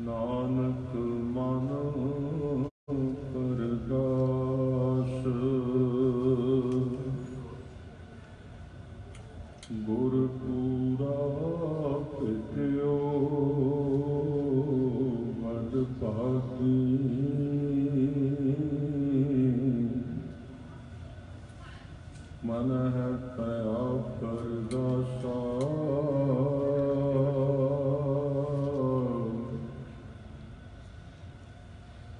नानक मन परगास गुरपूरा पित्यो बड़ भागी मन है तया परगासा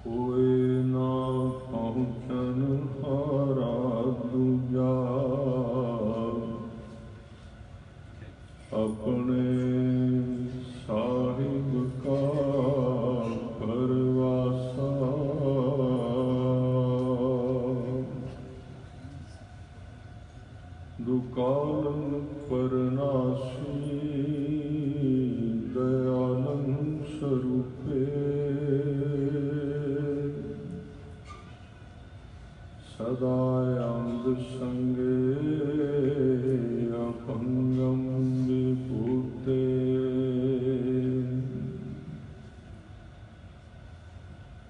कोई ना पहुँचन हारा दूजा अपने साहिब का परवासा दुकाल परनासी दयानंद स्वरूपे सदा अंग संगे अपंगम विभूते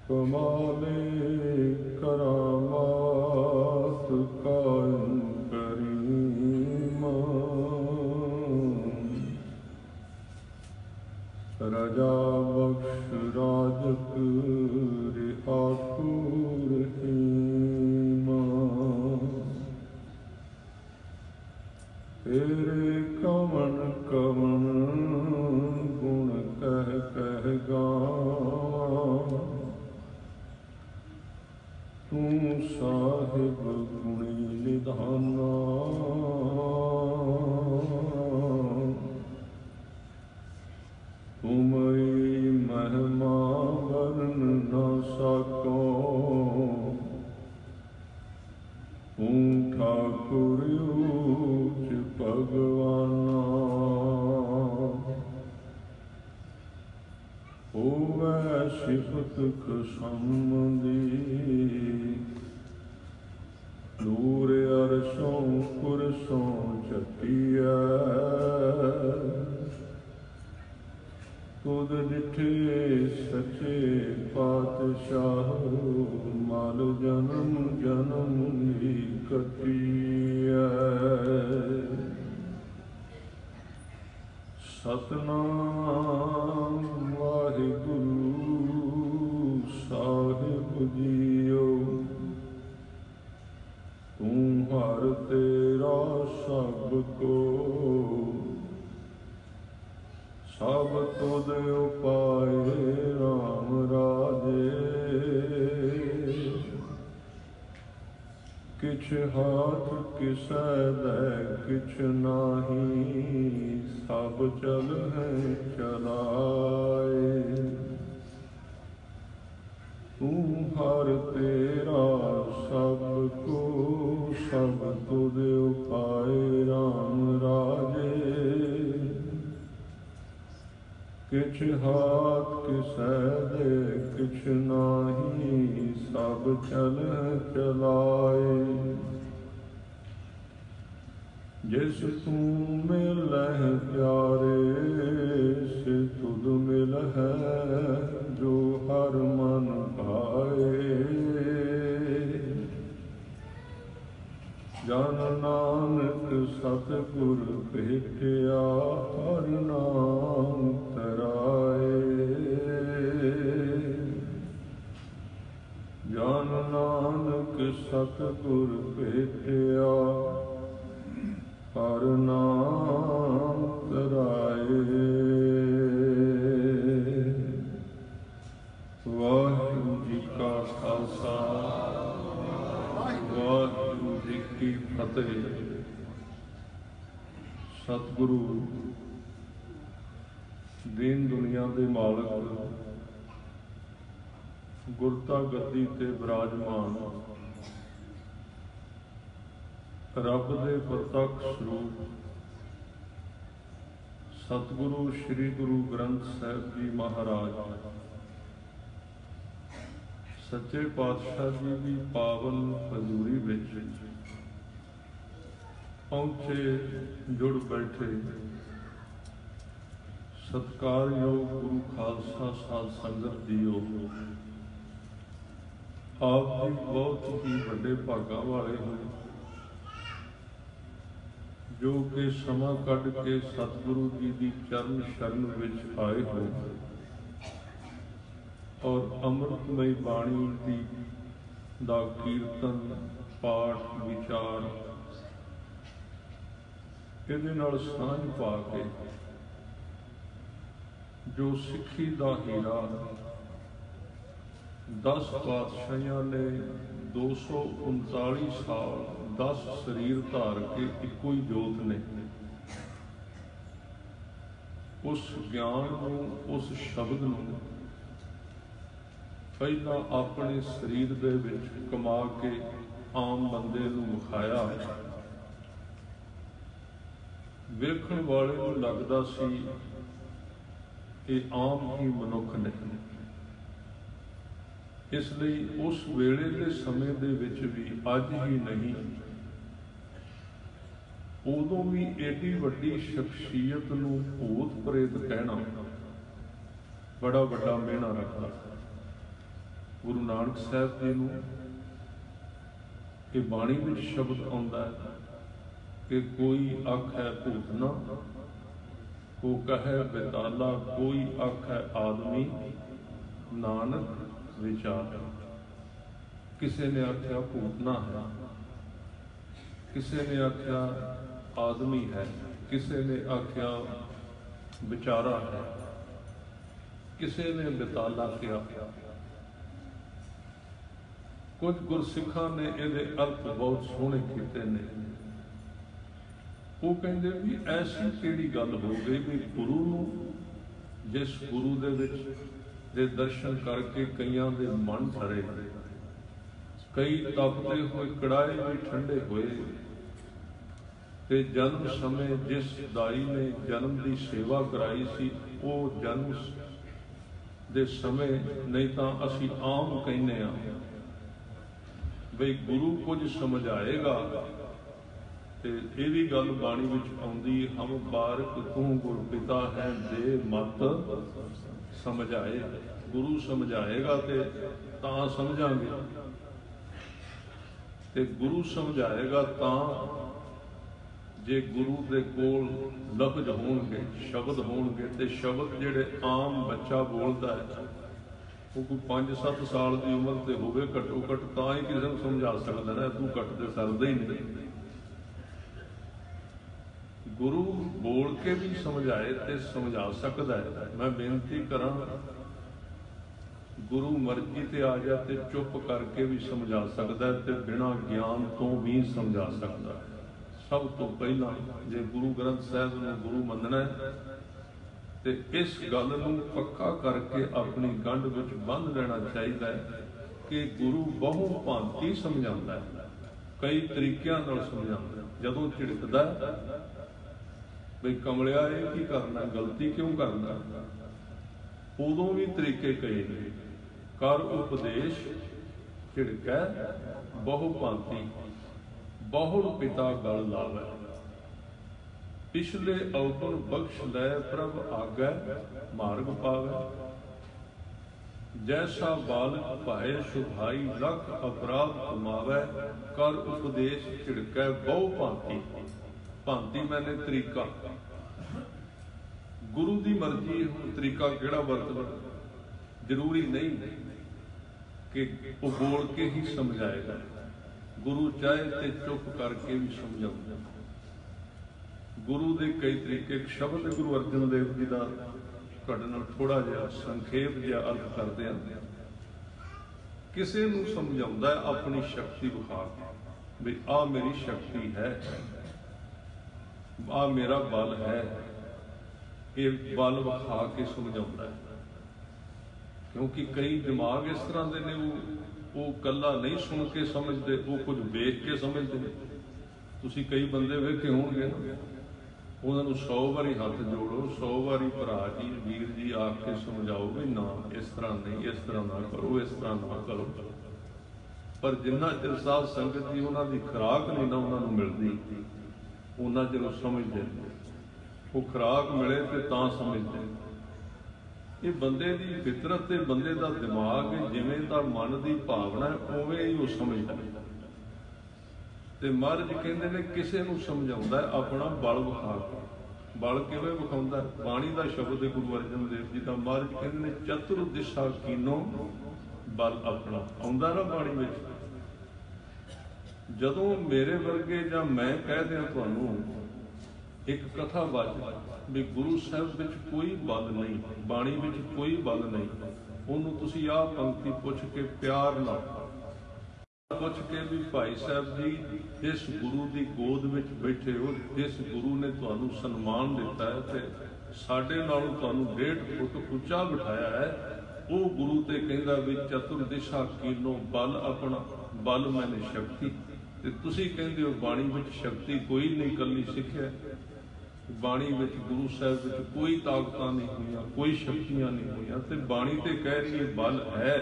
कमाले करामात कायम करीमा राजा बख्श राजक रिहाकुर तेरे कवन कवन गुण कह कह गावां तू साहिब गुणी निधाना तुमरी महिमा वर्ण न सको तू ठाकुर ऊच भगवाना होवै सिफत खसमदी दूर अरसों पुरसों चटिया तुद डिठे सचे पातशाह माल जन्म जन्म दी कटिया सतनाम वाहिगुरु साहिब जियो तू हर तेरा सब को सब तुद उपाय राम राजे किछ हाथ किसै दै किछ नाही सब चल है चलाए तू हर तेरा सब को सब तुद उपाय राम राजे किछ हाथ किसै दे किछ नाही सब चल चलाए जिस तू मिलह प्यारे से तुद मिल है जो हर मन भाए जन नानक सतगुर भेटिया हर नाम तराए जन नानक सतगुर भेटिया हर नाम तराए वाहिगुरू जी का खालसा वाहिगुरू जी की फतेह। सतगुरु दीन दुनिया के मालक गुरता गद्दी ते विराजमान रब दे प्रतख स्वरूप सतगुरु श्री गुरु ग्रंथ साहिब जी महाराज सच्चे पातशाह जी की पावन हजूरी विच पहुंचे जुड़ बैठे सत्कारयोग गुरु खालसा साध संगत जीओ, आप जी बहुत ही बड़े भागा वाले हो जो कि समा कढ़ के सतगुरु जी की चरण शरण विच आए हो और अमृतमय बाणी की दा कीर्तन पाठ विचार इहदे नाल सांझ पा के जो सिक्खी दा हीरा 10 पातशाहियां ने 239 साल 10 शरीर धार के इको ही जोत ने उस ज्ञान नूं उस शब्द नूं पहला अपने शरीर दे विच कमा के आम बंदे नूं विखाया। वेखण वाले नूं लगदा सी ये आम ही मनुख नहीं। इसलिए उस वेले के समय दे विच भी अज ही नहीं उदों भी एडी वड्डी शख्सियत नूं भूत प्रेत कहना बड़ा वड्डा मेहना रखता। गुरु नानक साहब जी नूं ये बाणी विच शब्द आउंदा है कि कोई आखै भूतना, को कहे बेताला, कोई आखै आदमी, नानक विचार। किसी ने आख्या भूतना है, किसी ने आख्या आदमी है, किसी ने आख्या विचारा है, किसी ने बेताला किया। कुछ गुरसिखा ने इहदे अर्थ बहुत सोहने कीते ने। वो कहते भी ऐसी केड़ी गल हो गई भी गुरु नूं जिस गुरु दे विच दे दर्शन करके कईयां दे मन ठरे, कई तपते हुए कड़ाए भी ठंडे हुए ते जन्म समय जिस दाई ने जन्म की सेवा कराई सी वो जन्म दे समय नहीं तो असी आम कहने बई गुरु कुछ समझाएगा ते ये भी गल बाणी विच आउंदी, हम बारक तू गुर पिता है दे मत समझाए। गुरु समझाएगा ते तां समझांगे, ते गुरु समझाएगा तां जे गुरु दे कोल लफ्ज होणगे, शब्द होणगे। ते शब्द जिहड़े आम बच्चा बोलदा है वो कोई 5-7 साल की उम्र ते होवे घट्टो घट्ट तां ही किसी नूं समझा सकदा ना, तू घट ते सरदा ही नहीं। गुरु बोल के भी समझाए ते समझा सकता है। मैं बेनती करा गुरु मर्जी ते आ जाए ते चुप करके भी समझा सकता है ते बिना ज्ञान तो भी समझा सकता है। सब तो पहला जे गुरु ग्रंथ साहब नूं गुरु मनना है ते इस गल नूं पक्का करके अपनी गंढ विच बंध लेना चाहिए कि गुरु बहु भांति समझाता है, कई तरीकों नाल समझाता है। जदों झिड़कदा बई कमलिया ये की करना, गलती क्यों करना, उदों भी तरीके कई ने। कर उपदेश झिड़कै बहु भांति, बहुड़ पिता गल लावै। पिछले अवगुण बख्श लै प्रभ आगै, मार्ग पावै। जैसा बालक भाए सुभाई, लख अपराध कमावै। कर उपदेश झिड़कै बहु भांति, भांति मैंने तरीका। गुरु की मर्जी तरीका केड़ा वरतना, जरूरी नहीं कि वो बोल के ही समझाएगा। गुरु चाहे तो चुप करके भी समझाऊगा। गुरु के कई तरीके शब्द गुरु अर्जन देव जी का घट नाल थोड़ा जिहा संखेप जिहा अर्थ करते हैं। किसी नूं समझाउंदा है अपनी शक्ति विखा के भी आ मेरी शक्ति है, आ मेरा बल है, ये बल विखा के समझाउंदा है। क्योंकि कई दिमाग इस तरह के ने वो कला नहीं सुन के समझते, वो कुछ वेख के समझते हैं। तुसीं कई बंदे वेखे होणगे ना, उन्होंने 100 बारी हाथ जोड़ो, 100 बारी भरा जी वीर जी आके समझाओ भी ना इस तरह नहीं, इस तरह ना करो, इस तरह ना करो। पर जिन्ना चिर साध संगत जी उन्होंने खुराक नहीं ना उन्होंने मिलती, उन्ना चिर समझते नहीं। वो खुराक मिले तो तां समझते। ये बंदे की फितरत ते बंदे का दिमाग जिवें दा मन की भावना उवें ही वो समझदा। ते महाराज कहते हैं किसी को समझाउंदा अपना बल विखा के। बल किवें विखाउंदा? बाणी का शब्द है गुरु अर्जन देव जी का। महाराज कहते हैं चतुर दिशा कीनो बल अपना। आउंदा ना बाणी में, जदों मेरे वर्गे जां मैं कह दियां तुहानूं एक कथा बच भी गुरु साहब विच कोई बल नहीं, बाणी विच कोई बल नहीं, उन्होंने तुसीं आह पंक्ति पुछ के प्यार नाल पुछ के भी भाई साहब जी जिस गुरु की गोद में बैठे हो, जिस गुरु ने तुहानूं सन्मान दिता है ते साडे नालों तुहानूं 1.5 फुट उच्चा बिठाया है, वो गुरु ते कहंदा भी चतुर दिशा कीनो बल अपना, बल मैंने शक्ति। ते तुसीं कहंदे हो बाणी विच शक्ति कोई नहीं, कल्ली सिੱਖਿਆ। बाणी विच गुरु साहब विच कोई ताकतां नहीं हुई, कोई शक्तियां नहीं हुई, ते बाणी ते कह रही है बल है।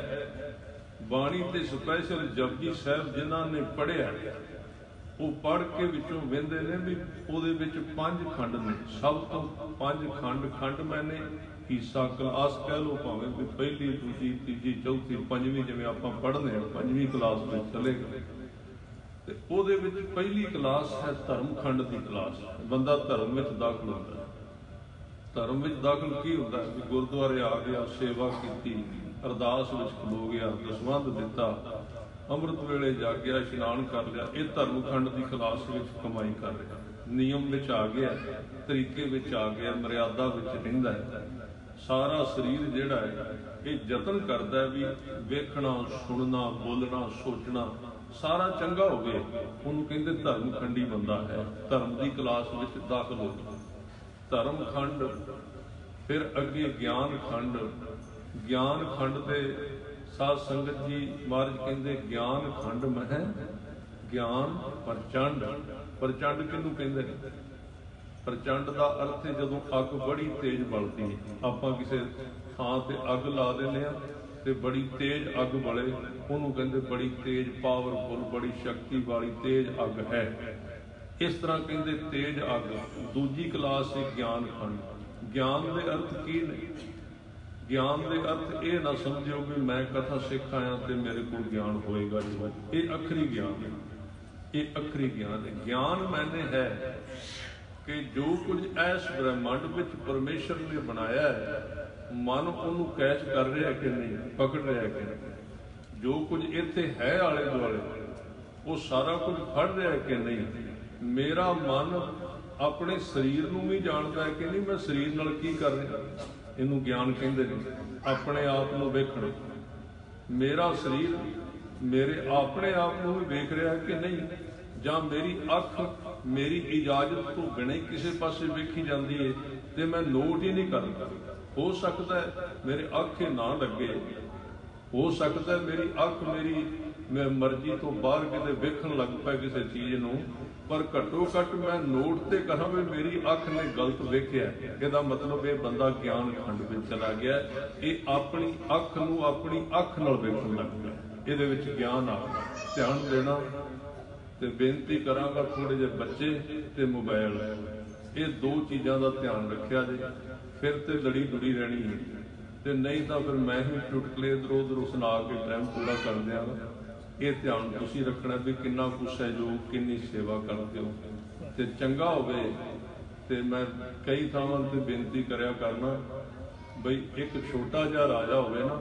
बाणी ते स्पैशल जपजी साहब जिन्हां ने पढ़िया वो पढ़ के विचों वेंदे ने भी उहदे विच 5 खंड ने। सब तो 5 खंड, खंड मैंने हिस्सा क्लास कह लो, भावें भी पहली दूजी तीजी चौथी पंजवीं, जिवें आपां पढ़ने 5वीं क्लास में चले गए। ਉਹਦੇ ਵਿੱਚ ਪਹਿਲੀ ਕਲਾਸ है धर्म खंड की क्लास। बंदा धर्म में दाखिल होता है। धर्म में दाखिल की होता है भी गुरुद्वारे आ गया, सेवा की, अरदास में खलो गया, दसवंध दिता, अमृत वेले जागया, इशनान कर लिया, ये धर्म खंड की क्लास में कमाई कर रहा। नियम में आ गया, तरीके में आ गया, मर्यादा में रहिंदा है। सारा शरीर जिहड़ा है ये यतन करता है भी वेखना, सुनना, बोलना, सोचना सारा चंगा हो गया। उन्होंने कहते धर्म खंडी बंदा है। धर्म की क्लास में दाखिल हो गया। धर्म खंड, फिर अगे ज्ञान खंड। ज्ञान खंड के साध संगत जी महाराज कहते ज्ञान खंड मैं ज्ञान प्रचंड। प्रचंड किनू कहते हैं? प्रचंड का अर्थ है जदों अग बड़ी तेज बलती है। आपां किसी थां ते अग ला देने ते बड़ी तेज अग बले, उन्होंने कहते बड़ी तेज पावरफुल, बड़ी शक्ति वाली तेज अग है। इस तरह कहते तेज अग। दूजी क्लास है ज्ञान खंड। ज्ञान के अर्थ की ने? ज्ञान के अर्थ ये ना समझो भी मैं कथा सिख आया तो मेरे को ज्ञान होएगा जी, ये अखरी ज्ञान है। ये अखरी ज्ञान है। ज्ञान मैंने है कि जो कुछ इस ब्रह्मांड में परमेश्वर ने बनाया है, मन उन्होंने कैच कर रहा है कि नहीं, पकड़ रहा है कि नहीं। जो कुछ इत्थे है आले दुआले वो सारा कुछ फड़ रहा है कि नहीं। मेरा मन अपने शरीर नूं भी जानता है कि नहीं, मैं शरीर नाल की कर रहा, इनू ज्ञान कहते हैं। अपने आप नूं वेखण, मेरा शरीर मेरे अपने आप नूं भी वेख रहा है कि नहीं, जां मेरी अख मेरी इजाजत तो बिना ही किसी पासे वेखी जाती है तो मैं नोट ही नहीं करता। हो सकता है मेरे अख ना लगे, हो सकता है मेरी अख मेरी मर्जी तो बाहर किते वेखण लग पाए किसी चीज़ नूं, पर घट्टो घट्ट मैं नोट तो करा भी मेरी अख ने गलत वेख्या। इसदा मतलब ये बंदा ज्ञान खंड में चला गया। ये अपनी अख नूं अपनी अख नाल वेखण लग गया। इहदे विच ज्ञान आ ध्यान देना। तो बेनती करांगा थोड़े जे बच्चे ते मोबाइल, ये 2 चीज़ों का ध्यान रखिया जे, फिर तो लड़ी डुड़ी रहनी है। तो नहीं तो फिर मैं ही चुटकले इधरों उधरों सुना के टाइम पूरा कर दियाँगा। ये ध्यान तुसीं रखना भी कितना कुछ सहयोग, कितनी सेवा करते हो। तो चंगा होवे तो मैं कई थावां ते बेनती करया करना बई एक छोटा जिहा राजा होवे ना,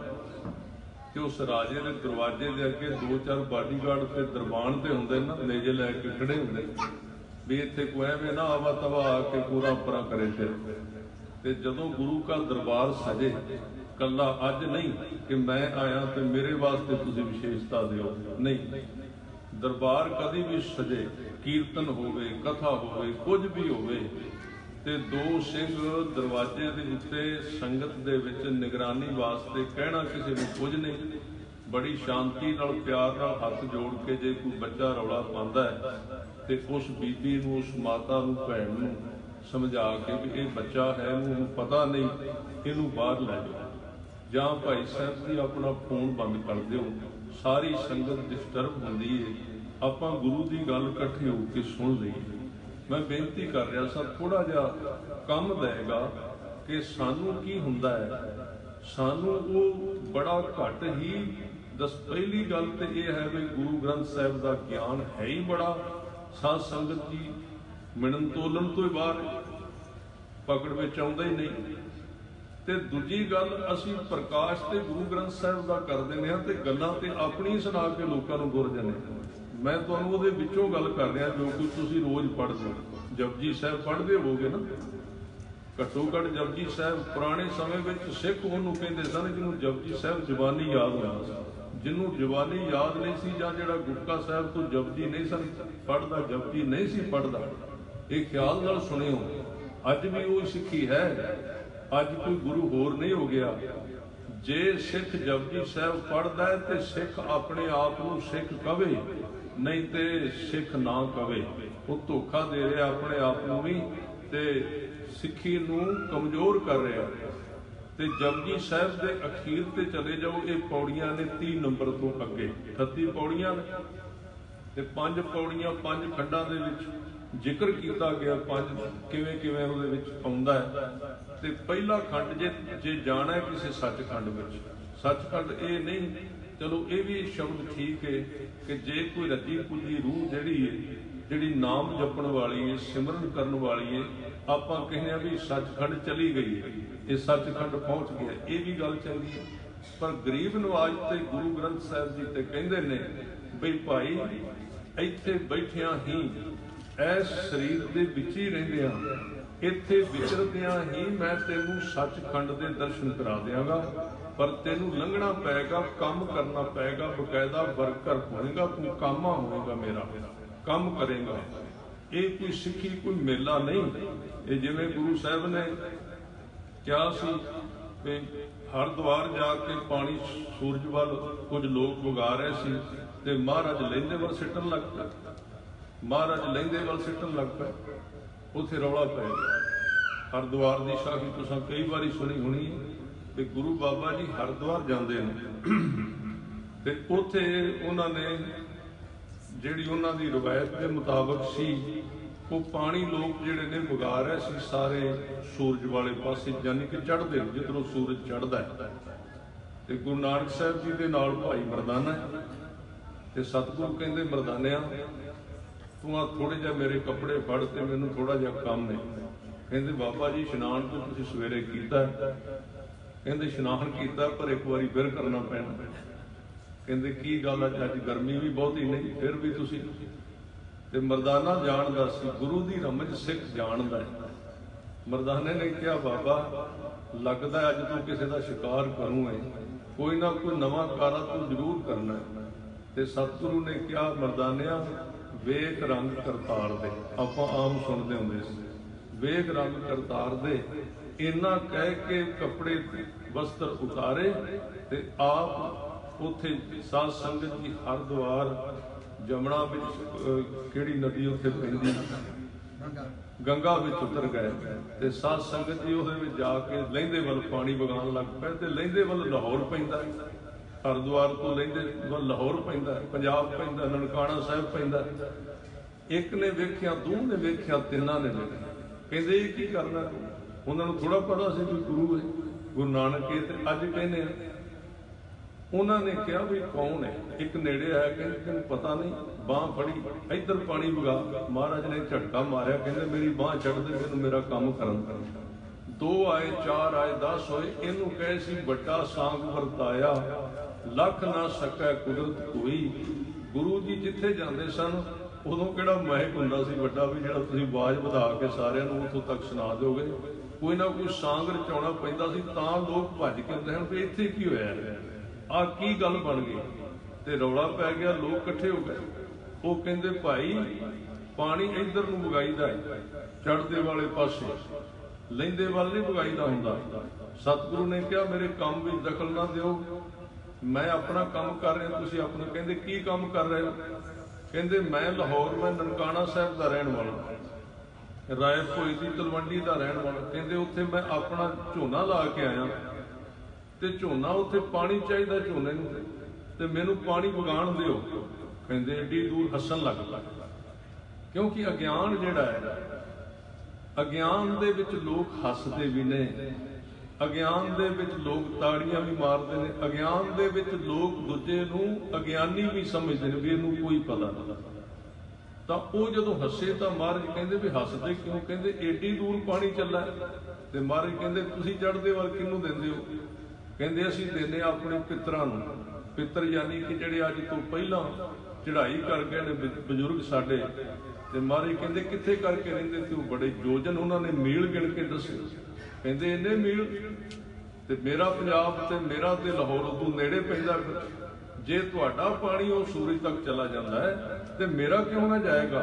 कि उस राजे के दरवाजे के अगे 2-4 बाडीगार्ड ते दरबान ते हुंदे ना, नेजे लैके खड़े हुंदे भी इत्थे कोई एवें ना आवा तवा आके पूरा उपरा करे। फिर जदों गुरु का दरबार सजे, कला अज नहीं कि मैं आया तो मेरे वास्ते तुसीं विशेषता दिओ, नहीं। दरबार कभी भी सजे, कीर्तन होवे, कथा होवे, कुछ भी होवे, ते 2 सिंह दरवाजे के उत्ते संगत दे विच निगरानी वास्ते कहना किसी को कुछ नहीं। बड़ी शांति नाल प्यार नाल हथ जोड़ के जे कोई बच्चा रौला पांदा है तो उस बीबी नूं, उस माता नूं, भैन नूं समझा के भी ये बच्चा है, इनू पता नहीं, इनू बाहर लै जाओ। जां भाई साहब जी अपना फोन बंद कर दिओ, सारी संगत डिस्टर्ब होंदी है, आपां गुरु की गल इकट्ठे होकर सुन लईए। मैं बेनती कर रहा सा थोड़ा जिहा कम देगा कि सानू की हुंदा है, सानू वो बड़ा घट ही दस। पहली गल तो यह है भी गुरु ग्रंथ साहिब का ज्ञान है ही बड़ा, साध संगत जी मिलन तोलन तो ही बाहर पकड़ में आउंदा ही नहीं। ते दूजी गल असी प्रकाश ते गुरु ग्रंथ साहिब का कर देने ते गल्लां ते अपनी सुना के लोगों को गुर जाने। मैं तुहानूं उहदे विचों गल कर रहा जो कुछ तुसीं रोज़ पढ़दे हो। जपजी साहिब पढ़ते होवोगे ना, घट्टो घट जपजी साहिब पुराने समय में सिख उहनूं कहंदे सन जिन्हों जपजी साहिब जबानी याद होना, जिन्हों जबानी याद नहीं सी जां जिहड़ा गुटका साहिब तो जपजी नहीं सन पढ़दा, जपजी नहीं सी पढ़दा। ये ख्याल नाल सुनियो, अज भी वो सिक्खी है, अज कोई गुरु होर नहीं हो गया। जे सिख जपजी साहिब पढ़दा है तो सिख अपने आप को सिख कवे, नहीं तो सिख ना कवे। वो धोखा दे रहा अपने आप को भी ते सिक्खी नूं कमजोर कर रहा। तो जपजी साहिब के अखीर ते चले जाओ, ये पौड़ियां ने 30 नंबर तो अगे 38 पौड़ियां ते 5 पौड़ियां 5 खंडां दे विच जिक्र किया गया। 5 किवें किवें उहदे विच आउंदा है। ते पहला खंड जे जाना है किसी सचखंड विच, सचखंड ये नहीं, चलो ये भी शब्द ठीक है कि जे कोई रजी पुजी रूह जिहड़ी है, जिहड़ी नाम जपण वाली है, सिमरन करन वाली है, आपां कहने भी सचखंड चली गई है, ये सचखंड पहुँच गया, ये भी गल चंगी है। पर गरीब नवाज ते गुरु ग्रंथ साहिब जी ते कहंदे ने बई भाई इत्थे बैठिया ही इस शरीर दे विच ही रहिंदियां, इत्थे विचरदियां ही मैं तेनू सचखंड दे दर्शन करा देंगा। पर तेनू लंघना पेगा, काम करना पेगा, बकायदा वर्कर होएगा, तू कामा होएगा, मेरा काम करेगा। ये कोई सिक्खी कोई मेला नहीं। ये जिवें गुरु साहब ने क्या सी हरिद्वार जाके पानी सूरज वाल कुछ लोग वगा रहे सी ते महाराज लहिंदे वाल सिटन लग पे, महाराज लहिंदे वाल सिटन लग पे, उत्थे रौला पै गया। हरिद्वार की शाही तुसां कई बारी सुनी होनी है कि गुरु बाबा जी हरिद्वार जाते हैं ते उत्थे उन्होंने जिहड़ी उन्हां दी रवायत के मुताबिक सी वो पानी लोग जिहड़े ने वगा रहे सी सारे सूरज वाले पासे, यानी कि चढ़ते जिधरों सूरज चढ़ता है। ते गुरु नानक साहब जी के नाल भाई मरदाना है ते सतगुरु कहंदे मरदानिया तू आ थोड़े जिहा मेरे कपड़े फड़ ते मैनूं थोड़ा जिहा काम है। कहंदे बाबा जी इशनान तो तुसीं सवेरे कीता, कहंदे इशनान कीता पर एक बारी फिर करना पैना। कहंदे की गल अज गर्मी भी बहुत ही नहीं फिर भी तुसीं ते मरदाना जानदा सी गुरु दी रमज सिख जानदा है। मरदाने ने कहा बाबा लगदा अज तू किसी का शिकार करूँ है, कोई ना कोई नवा कारा तू जरूर करना है। ते सतगुरु ने कहा मरदानिया वेख रंग करतार दे, आपां आम सुनते होंदे सी, वेख रंग करतार दे। इन्ना कह के कपड़े वस्त्र उतारे ते आप उत्थे साध संगत जी हरिद्वार जमुना केड़ी नदी उत्थे पैंदी गंगा विच उतर गए ते साध संगत जी उहदे विच जाके लहिंदे वल पानी वगाउण लग पए ते लहिंदे वल लाहौर पैंदा, हरिद्वार तो लहिंदे वल लाहौर पैंदा, पंजाब पैंदा, ननकाना साहिब पैंदा। एक ने वेख्या, दो ने वेख्या, तिन्नां ने वेख्या। कहंदे की करना, उन्होंने थोड़ा पता सी कोई गुरु है, गुरु नानक ये ते अज कहने उन्होंने कहा भी कौन है। एक नेड़े आया कहते तेन पता नहीं, बांह फड़ी इधर पानी वगा। महाराज ने झटका मारिया, कहते मेरी बांह छड़ दे, मैनूं मेरा काम करन। 2 आए 4 आए 10 होए, इनू कहे सी बड़ा सांग वरताया लख ना सकै कुदरत कोई। गुरु जी जिथे जाते सन उदों किहड़ा महक हुंदा सी वड्डा भी जिहड़ा तुसीं आवाज़ वधा के सारिਆਂ ਨੂੰ ਉੱਥੋਂ तक सुना दोगे। कोई ना कोई सांग रचाउणा पैंदा सी तां लोग भज के आउंदे हन भी इत्थे की होया आ की गल बन गई ते रौला पै गया। लोग इकट्ठे हो गए, वो कहंदे भाई पानी इधर नूं वगाईदा है, चढ़दे वाले पासे, लहिंदे वाल नहीं वगाईदा हुंदा। सतगुरु ने कहा मेरे काम विच दखल ना दिओ, मैं अपना काम कर रहा, तुसीं अपना। कहंदे की काम कर रहे हो? कहंदे मैं लाहौर, मैं ननकाना साहिब का रहण वाला, राय भोई की तलवंडी का रहण वाला। कहंदे उत्थे मैं अपना झोना ला के आया ते झोना उत्थे पानी चाहिए झोने नूं ते मैनूं पानी वगाण दिओ। कहंदे एडी दूर हसन लग पए। क्योंकि अज्ञान जिहड़ा है, अज्ञान दे विच लोग हसदे भी ने, अज्ञान दे विच लोग ताड़ियां भी मारते हैं, अज्ञान दे विच लोग दूजे नूं अज्ञानी भी समझते हैं भी इहनूं कोई पता नहीं। तो वो जो हसे तो महाराज कहते भी हसते क्यों, कहते एडी दूर पानी चला तो महाराज कहते तुसीं चढ़दे वाल किहनूं दिंदे हो, कहते असीं दिंदे अपने पितरां नूं। पितर यानी कि जिहड़े अज तो पहलां चढ़ाई कर गए ने बजुर्ग साडे, ते महाराज कहते कित्थे करके रहिंदे ते बड़े जोजन उन्होंने मील गिण के दसे, कहते इन्ने मील ते मेरा पंजाब ते मेरा ते लाहौर उदों नेड़े पैंदा, जे तुहाडा पानी वो सूरज तक चला जाता है तो मेरा क्यों ना जाएगा।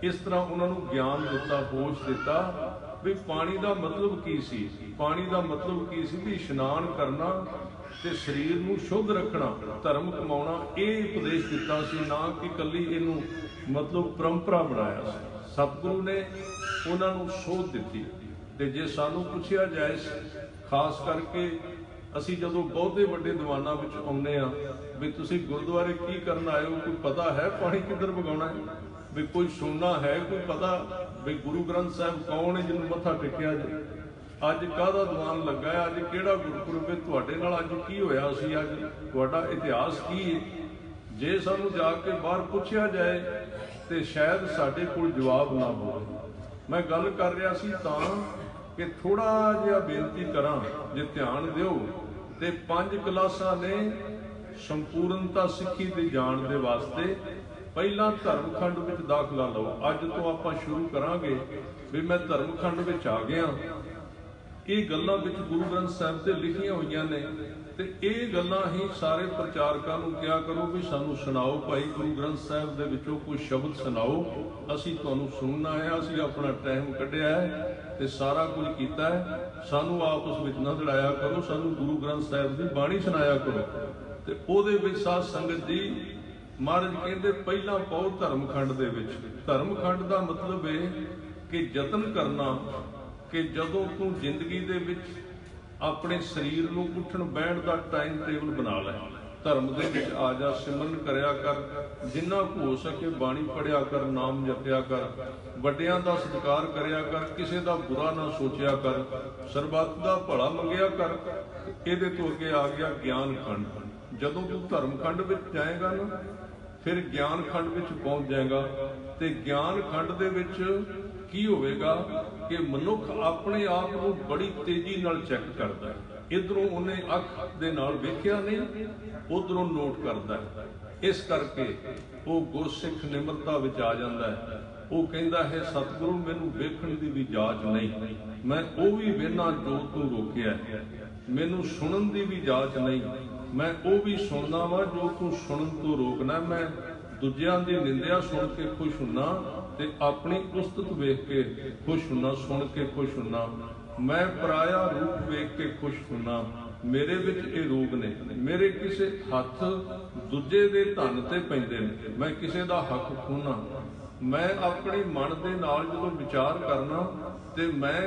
इस तरह उन्होंने ज्ञान दिता, होश दिता भी पानी का मतलब की सी, पानी का मतलब की सी भी इशनान करना ते शरीर नूं शुद्ध रखना, धर्म कमाउणा, ये उपदेश दिता सी, ना कि कली इनू मतलब परंपरा बनाया सी। सतगुरु ने उन्होंने सोध दी। ते जे सानू पुछया जाए खास करके असी जदों बहुते वड्डे दीवानां विच आउंदे आ भी तुसीं गुरुद्वारे की करन आए हो, कोई पता है पानी किधर वगाउणा है, भी कोई सुनना है, कोई पता भी गुरु ग्रंथ साहिब कौन है जिन्होंने मत्था टेकिया जे, अज काहदा दीवान लगा है, अज किहड़ा गुरपुरब है, तुहाडे नाल अज की होया सी, अज तुहाडा इतिहास की है। जे सानू जाके बाहर पुछया जाए तो शायद साडे कोल जवाब ना होवे। मैं गल कर रहा सी तां कि थोड़ा जिहा बेनती करां, जे ध्यान दिओ ते 5 क्लासां ने संपूर्णता सिੱਖੀ ਦੇ ਜਾਣ ਦੇ वास्ते ਪਹਿਲਾਂ ਧਰਮਖੰਡ ਵਿੱਚ ਦਾਖਲਾ ਲਓ। ਅੱਜ ਤੋਂ ਆਪਾਂ ਸ਼ੁਰੂ ਕਰਾਂਗੇ ਵੀ ਮੈਂ ਧਰਮਖੰਡ ਵਿੱਚ ਆ ਗਿਆ। ਇਹ ਗੱਲਾਂ ਵਿੱਚ ਗੁਰੂ ਗ੍ਰੰਥ ਸਾਹਿਬ ਤੇ ਲਿਖੀਆਂ ਹੋਈਆਂ ਨੇ ਤੇ ਇਹ ਗੱਲਾਂ ਹੀ ਸਾਰੇ ਪ੍ਰਚਾਰਕਾਂ ਨੂੰ ਕਿਹਾ ਕਰੋ ਵੀ ਸਾਨੂੰ ਸੁਣਾਓ ਭਾਈ, ਗੁਰੂ ਗ੍ਰੰਥ ਸਾਹਿਬ ਦੇ ਵਿੱਚੋਂ ਕੋਈ ਸ਼ਬਦ ਸੁਣਾਓ, ਅਸੀਂ ਤੁਹਾਨੂੰ ਸੁਣਨਾ ਹੈ। ਅਸੀਂ ਆਪਣਾ ਟਾਈਮ ਕੱਢਿਆ ਹੈ ਤੇ ਸਾਰਾ ਕੁਝ ਕੀਤਾ ਹੈ, ਸਾਨੂੰ ਆਪਸ ਵਿੱਚ ਨਾ ਲੜਾਇਆ ਕਰੋ, ਸਾਨੂੰ ਗੁਰੂ ਗ੍ਰੰਥ ਸਾਹਿਬ ਦੀ ਬਾਣੀ ਸੁਣਾਇਆ ਕਰੋ। ਤੇ ਉਹਦੇ ਵਿੱਚ ਸਾਧ ਸੰਗਤ ਜੀ महाराज कहते पहला पाओ धर्मखंड दे विच। धर्मखंड का मतलब है कि यतन करना कि जदों तू जिंदगी दे विच अपने शरीर नूं उठण बैठण का टाइम टेबल बना लै, धर्म दे विच आ जा, सिमरन करया कर, जिन्ना हो सके बाणी पढ़िया कर, नाम जपिया कर, वड्डियां दा सत्कार करया कर, किसी का बुरा ना सोचिया कर, सरबत का भला मंगिया कर। इहदे तो अगे आ गया ज्ञान खंड। जदों तू धर्मखंड विच जाएगा ना फिर ज्ञान खंड विच पहुंच जाएगा ते ज्ञान खंड दे विच की होवेगा कि मनुख अपने आप को बड़ी तेजी नाल चैक करता है। इधरों उन्हें अख दे नाल वेखिया नहीं, उधरों नोट करता है। इस करके वो गुरसिख निमरता विच आ जाता है। वो कहता है सतगुरु मैनू वेखण दी भी जाच नहीं, मैं वो भी वेना जो तू रोकिया, मैनू सुनन दी भी जाच नहीं, मैं वो भी सुनना वा जो तू सुनन तो रोकना। मैं दूजियां दी निंदिया सुन के खुश हुन्ना ते अपनी उस्तत वेख के खुश हुन्ना, सुन के खुश हुन्ना। मैं पराया रूप वेख के खुश हुन्ना। मेरे विच ये रोग ने, मेरे किसे हथ दूजे दे धन ते पैंदे ने, मैं किसे दा हक खोना। मैं अपने मन दे नाल जदों विचार करना ते मैं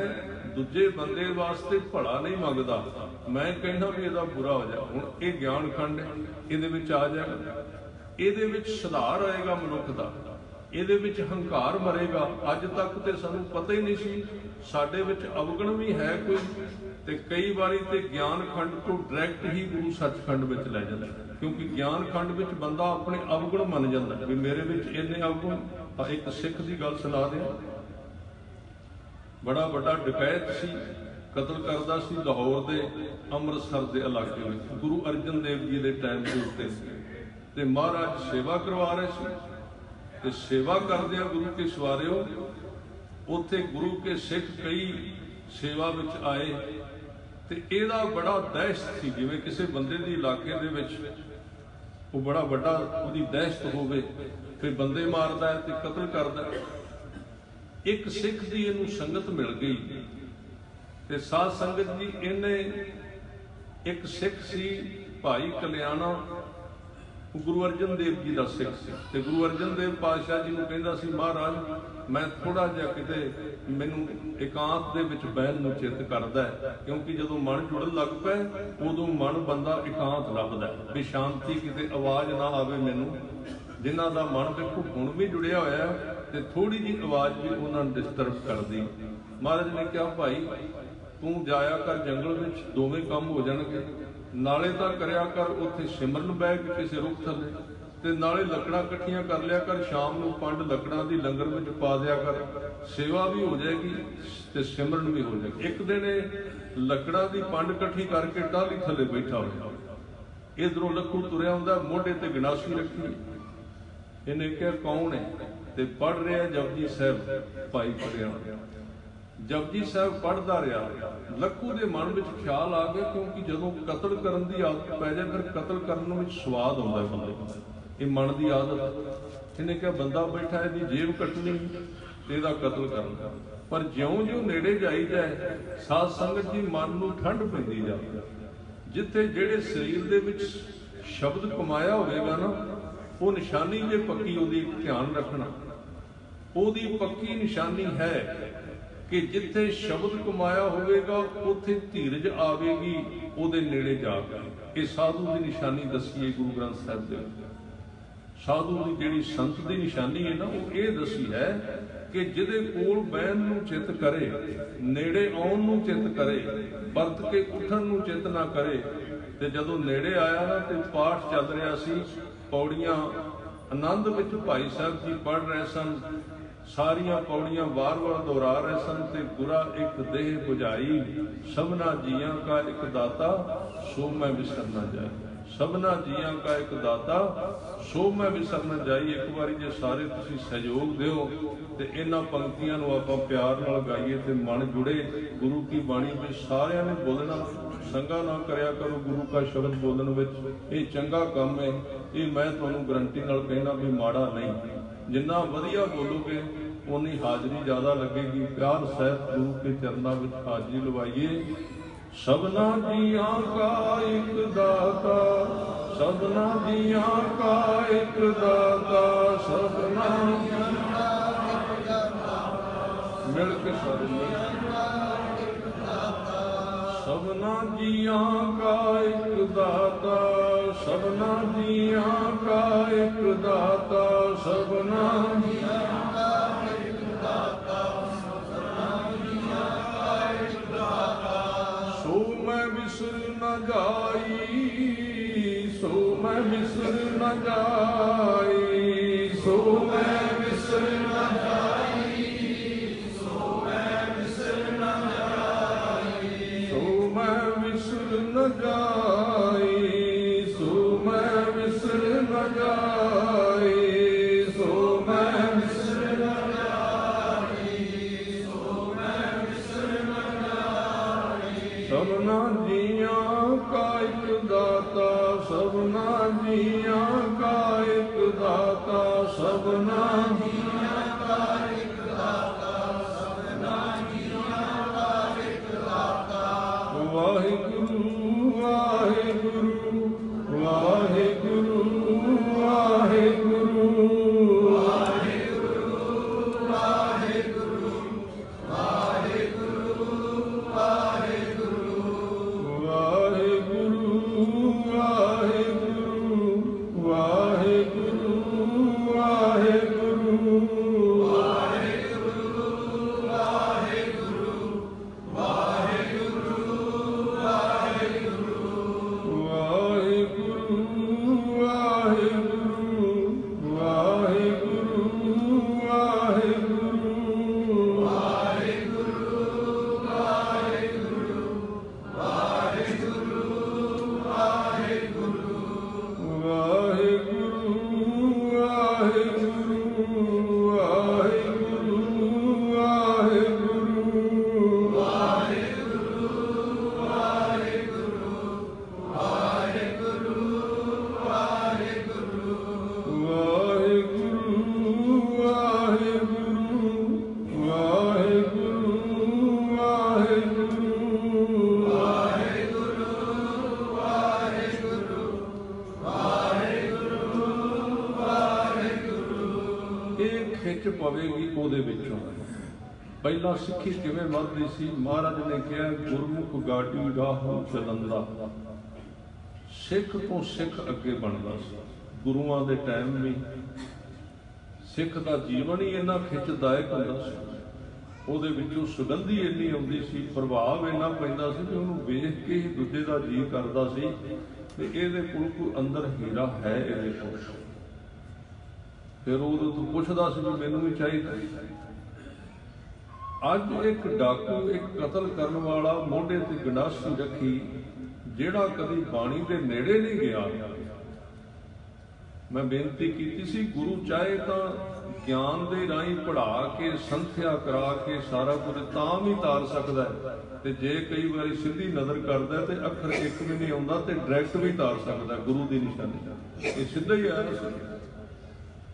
दूजे बंदे वास्ते भला नहीं मंगदा, मैं कहना भी इहदा बुरा हो जाए। हुण ये ज्ञान खंड है, इहदे विच आ जाएगा, इहदे विच सुधार आएगा मनुख दा, इहदे विच हंकार मरेगा। अज तक ते सानू पता ही नहीं सी, साडे विच अवगण भी है कोई, ते कई बारी ते ज्ञान खंड तो डायरैक्ट ही गुरु सचखंड विच लै जांदा, क्योंकि ज्ञान खंड विच बंदा अपने अवगुण मन जांदा भी मेरे विच इन्ने अवगुण। एक सिख की गल सुना दे, बड़ा बड़ा डकैत सी, कतल करदा सी लाहौर दे अमृतसर के इलाके में, गुरु अर्जन देव जी के टाइम के उत्ते ते महाराज सेवा करवा रहे सी ते सेवा करदे गुरु के सवारियों उत्थे गुरु के सिख कई सेवा विच आए ते इहदा बड़ा दहशत सी, जिवें किसी बंदे दी इलाके दे विच वो बड़ा बड़ा उहदी दहशत होवे, फिर बंदे मारदा है ते कतल करदा है। एक सिख दी इहनूं संगत मिल गई ते साध संगत जी इन्हें एक सिख सी भाई कल्याणा, गुरु अर्जन देव जी का सिख सी ते गुरु अर्जन देव पातशाह जी नूं कहंदा सी महाराज मैं थोड़ा जिहा किते मैनूं एकांत दे विच बहन नूं चित करदा है, क्योंकि जदों मन जुड़न लग पए उदों मन बंदा एकांत लभदा है भी शांति किते आवाज़ ना आवे मैनूं। जिन्हां दा मन देखो हुण भी जुड़िया होया ਤੇ ਥੋੜੀ ਜਿਹੀ ਆਵਾਜ਼ ਵੀ ਉਹਨਾਂ ਨੂੰ ਡਿਸਟਰਬ ਕਰਦੀ। ਮਹਾਰਾਜ ਨੇ ਕਿਹਾ ਭਾਈ ਤੂੰ ਜਾਇਆ ਕਰ ਜੰਗਲ ਵਿੱਚ, ਦੋਵੇਂ ਕੰਮ ਹੋ ਜਾਣਗੇ। ਨਾਲੇ ਤਾਂ ਕਰਿਆ ਕਰ ਉੱਥੇ ਸਿਮਰਨ ਬਹਿ ਕੇ ਕਿਸੇ ਰੁੱਖ ਥੱਲੇ, ਤੇ ਨਾਲੇ ਲੱਕੜਾਂ ਇਕੱਠੀਆਂ ਕਰ ਲਿਆ ਕਰ, ਸ਼ਾਮ ਨੂੰ 5 ਲੱਕੜਾਂ ਦੀ ਲੰਗਰ ਵਿੱਚ ਪਾ ਦਿਆ ਕਰ, ਸੇਵਾ ਵੀ ਹੋ ਜਾਏਗੀ ਤੇ ਸਿਮਰਨ ਵੀ ਹੋ ਜਾਏਗੀ। ਇੱਕ ਦਿਨ ਇਹ ਲੱਕੜਾਂ ਦੀ ਪੰਡ ਇਕੱਠੀ ਕਰਕੇ ਟਾਹਲੀ ਥੱਲੇ ਬੈਠਾ ਹੋਇਆ, ਇਧਰੋਂ ਲੱਖੂ ਤੁਰਿਆ ਹੁੰਦਾ, ਮੋਢੇ ਤੇ ਗੰਡਾਸੀ ਰੱਖੀ। ਇਹਨੇ ਕਿਹਾ ਕੌਣ ਹੈ? ਤੇ ਪੜ੍ਹ ਰਿਹਾ ਜਪਜੀ ਸਾਹਿਬ। ਭਾਈ ਪੜ੍ਹਿਆ ਜਪਜੀ ਸਾਹਿਬ ਪੜ੍ਹਦਾ ਰਿਹਾ। ਲੱਖੂ ਦੇ ਮਨ ਵਿੱਚ ਖਿਆਲ ਆ ਗਿਆ, ਕਿਉਂਕਿ ਜਦੋਂ ਕਤਲ ਕਰਨ ਦੀ ਆਦਤ ਪੈ ਜਾਏ ਫਿਰ ਕਤਲ ਕਰਨ ਵਿੱਚ ਸਵਾਦ ਆਉਂਦਾ ਬੰਦੇ ਨੂੰ, ਇਹ ਮਨ ਦੀ ਆਦਤ। ਇਹਨੇ ਕਿਹਾ ਬੰਦਾ ਬੈਠਾ, ਇਹਦੀ ਜੇਬ ਕੱਟਣੀ ਤੇ ਇਹਦਾ ਕਤਲ ਕਰਨਾ। ਪਰ ਜਿਉਂ-ਜਿਉਂ ਨੇੜੇ ਜਾਈ ਜਾਏ ਸਾਧ ਸੰਗਤ ਜੀ ਮਨ ਨੂੰ ਠੰਡ ਪੈਂਦੀ ਜਾਵੇ। ਜਿੱਥੇ ਜਿਹੜੇ ਸਰੀਰ ਦੇ ਵਿੱਚ ਸ਼ਬਦ ਕਮਾਇਆ ਹੋਵੇਗਾ ਨਾ, ਉਹ ਨਿਸ਼ਾਨੀ ਜੇ ਪੱਕੀ, ਉਹਦੀ ਧਿਆਨ ਰੱਖਣਾ। ਉਹਦੀ ਪੱਕੀ ਨਿਸ਼ਾਨੀ ਹੈ ਕਿ ਜਿੱਥੇ ਸ਼ਬਦ ਕਮਾਇਆ ਹੋਵੇਗਾ ਉੱਥੇ ਧੀਰਜ ਆਵੇਗੀ ਉਹਦੇ ਨੇੜੇ ਜਾ ਕੇ। ਇਹ ਸਾਧੂ ਦੀ ਨਿਸ਼ਾਨੀ ਦੱਸੀ ਹੈ ਗੁਰੂ ਗ੍ਰੰਥ ਸਾਹਿਬ ਦੇ ਵਿੱਚ। ਸਾਧੂ ਦੀ ਜਿਹੜੀ ਸੰਤ ਦੀ ਨਿਸ਼ਾਨੀ ਹੈ ਨਾ, ਉਹ ਇਹ ਦੱਸੀ ਹੈ ਕਿ ਜਿਹਦੇ ਕੋਲ ਬਹਿਣ ਨੂੰ ਚਿੱਤ ਕਰੇ, ਨੇੜੇ ਆਉਣ ਨੂੰ ਚਿੱਤ ਕਰੇ, ਵਰਤ ਕੇ ਉੱਠਣ ਨੂੰ ਚਿੱਤ ਨਾ ਕਰੇ। ਤੇ ਜਦੋਂ ਨੇੜੇ ਆਇਆ ਨਾ ਤੇ ਪਾਠ ਚੱਲ ਰਿਹਾ ਸੀ, ਪੌੜੀਆਂ ਆਨੰਦ ਵਿੱਚ ਭਾਈ ਸਾਹਿਬ ਜੀ ਪੜ੍ਹ ਰਹੇ ਸਨ, ਸਾਰੀਆਂ ਪੌੜੀਆਂ ਵਾਰ-ਵਾਰ ਦੁਹਰਾ ਰਹੇ ਸਨ। ਤੇ ਗੁਰਾ ਇੱਕ ਦੇਹ ਬੁਝਾਈ, ਸਭਨਾ ਜੀਆਂ ਕਾ ਇੱਕ ਦਾਤਾ, ਸੋ ਮੈਂ ਵਿਸਰ ਨਾ ਜਾਈ। ਸਭਨਾ ਜੀਆਂ ਕਾ ਇੱਕ ਦਾਤਾ, ਸੋ ਮੈਂ ਵਿਸਰ ਨਾ ਜਾਈ। ਇੱਕ ਵਾਰੀ ਜੇ ਸਾਰੇ ਤੁਸੀਂ ਸਹਿਯੋਗ ਦਿਓ ਤੇ ਇਹਨਾਂ ਪੰਕਤੀਆਂ ਨੂੰ ਆਪਾਂ ਪਿਆਰ ਨਾਲ ਗਾਈਏ ਤੇ ਮਨ ਜੁੜੇ ਗੁਰੂ ਕੀ ਬਾਣੀ ਵਿੱਚ। ਸਾਰਿਆਂ ਨੇ ਬੋਲਣਾ, ਸੰਗਾ ਨਾ ਕਰਿਆ ਕਰੋ ਗੁਰੂ ਕਾ ਸ਼ਬਦ ਬੋਲਣ ਵਿੱਚ। ਇਹ ਚੰਗਾ ਕੰਮ ਹੈ, ਇਹ ਮੈਂ ਤੁਹਾਨੂੰ ਗਰੰਟੀ ਨਾਲ ਕਹਿਣਾ ਵੀ ਮਾੜਾ ਨਹੀਂ। ਜਿੰਨਾ ਵਧੀਆ ਬੋਲੋਗੇ ਉਨੀ ਹਾਜ਼ਰੀ ਜ਼ਿਆਦਾ ਲੱਗੇਗੀ। ਪਿਆਰ ਸਹਿਤ ਗੁਰੂ ਕੇ ਚਰਨਾਂ ਵਿੱਚ ਹਾਜ਼ਰੀ ਲਵਾਈਏ। ਸਭਨਾ ਜੀਆਂ ਕਾ ਇੱਕ ਦਾਤਾ, ਸਭਨਾ ਜੀਆਂ ਕਾ ਇੱਕ ਦਾਤਾ, ਸਭਨਾ ਮਿਲ ਕੇ ਸਭਨਾ ਜੀਆਂ ਕਾ ਇੱਕ ਦਾਤਾ, ਸਭਨਾ ਜੀਆਂ ਕਾ ਇੱਕ ਦਾਤਾ, ਸਭਨਾ ਜੀਆਂ ਕਾ ਇੱਕ ਦਾਤਾ, ਸਭਨਾ ਜੀਆਂ ਕਾ ਇੱਕ ਦਾਤਾ। ਸੋ ਮੈਂ ਵਿਸਰ ਨਾ ਜਾਈ, ਸੋ ਮੈਂ ਵਿਸਰ ਨਾ ਜਾਈ, ਸੋ ਮੈਂ ਵਿਸਰ ਨਾ ਜਾਈ, ਸੋ ਮੈਂ ਵਿਸਰ ਨਾ ਜਾਈ, ਸੋ ਮੈਂ ਵਿਸਰ ਨਾ ਜਾਈ, ਸੋ ਮੈਂ ਵਿਸਰ ਨਾ ਜਾਈ, ਸੋ ਮੈਂ ਵਿਸਰ ਨਾ ਜਾਈ, ਸੋ ਮੈਂ ਵਿਸਰ ਨਾ ਜਾਈ। ਸਭਨਾ ਜੀਆਂ ਕਾ ਇੱਕ ਦਾਤਾ, ਸਭਨਾ ਜੀਆਂ ਕਾ ਇੱਕ ਦਾਤਾ, ਸਭਨਾ ਜੀਆਂ ਕਾ ਇੱਕ ਦਾਤਾ, ਸਭਨਾ ਜੀਆਂ ਕਾ ਇੱਕ ਦਾਤਾ। ਵਾਹਿਗੁਰੂ ਵਾਹਿਗੁਰੂ ਵਾਹਿਗੁਰੂ ਵਾਹਿਗੁਰੂ ਵਾਹਿਗੁਰੂ ਵਾਹਿਗੁਰੂ ਵਾਹਿਗੁਰੂ ਵਾਹਿਗੁਰੂ ਵਾਹਿਗੁਰੂ ਵਾਹਿਗੁਰੂ ਵਾਹਿਗੁਰੂ ਪਵੇਗੀ ਉਹਦੇ ਵਿੱਚੋਂ। ਪਹਿਲਾਂ ਸਿੱਖੀ ਕਿਵੇਂ ਵੱਧਦੀ ਸੀ? ਮਹਾਰਾਜ ਨੇ ਕਿਹਾ ਗੁਰਮੁਖ ਗਾਡੀ ਰਾਹੋਂ ਚਲੰਦਾ, ਸਿੱਖ ਤੋਂ ਸਿੱਖ ਅੱਗੇ ਬਣਦਾ ਸੀ। ਗੁਰੂਆਂ ਦੇ ਟਾਈਮ ਵੀ सिख का जीवन ही इन्ना खिचदायक होंदा सी, ਉਹਦੇ ਵਿੱਚੋਂ ਸੁਗੰਧੀ ਇੰਨੀ ਆਉਂਦੀ ਸੀ, ਪ੍ਰਭਾਵ ਇੰਨਾ ਪੈਂਦਾ ਸੀ ਕਿ ਉਹਨੂੰ ਵੇਖ ਕੇ ਹੀ ਦੂਜੇ ਦਾ ਜੀਅ ਕਰਦਾ ਸੀ ਤੇ ਇਹਦੇ ਕੋਲ ਕੋਈ ਅੰਦਰ ਹੀਰਾ ਹੈ ਇਹਦੇ ਕੋਲ। ਫਿਰ ਉਹ ਤੋਂ ਪੁੱਛਦਾ ਸੀ ਵੀ ਮੈਨੂੰ ਵੀ ਚਾਹੀਦਾ। ਅੱਜ ਇੱਕ ਡਾਕੂ, ਇੱਕ ਕਤਲ ਕਰਨ ਵਾਲਾ ਮੋਢੇ ਤੇ ਗੰਡਾਸੀ ਰੱਖੀ, ਜਿਹੜਾ ਕਦੀ ਬਾਣੀ ਦੇ ਨੇੜੇ ਨਹੀਂ ਗਿਆ। ਮੈਂ ਬੇਨਤੀ ਕੀਤੀ ਸੀ ਗੁਰੂ ਚਾਹੇ ਤਾਂ ਗਿਆਨ ਦੇ ਰਾਹੀਂ ਪੜ੍ਹਾ ਕੇ ਸੰਥਿਆ ਕਰਾ ਕੇ ਸਾਰਾ ਕੁਝ ਤਾਂ ਵੀ ਤਾਰ ਸਕਦਾ ਹੈ, ਤੇ ਜੇ ਕਈ ਵਾਰੀ ਸਿੱਧੀ ਨਜ਼ਰ ਕਰਦਾ ਤੇ ਅੱਖਰ ਇੱਕ ਵੀ ਨਹੀਂ ਆਉਂਦਾ ਤੇ ਡਾਇਰੈਕਟ ਵੀ ਤਾਰ ਸਕਦਾ ਗੁਰੂ ਦੀ ਨਿਸ਼ਾਨੀ। ਇਹ ਸਿੱਧਾ ਹੀ ਆਇਆ ਸੀ,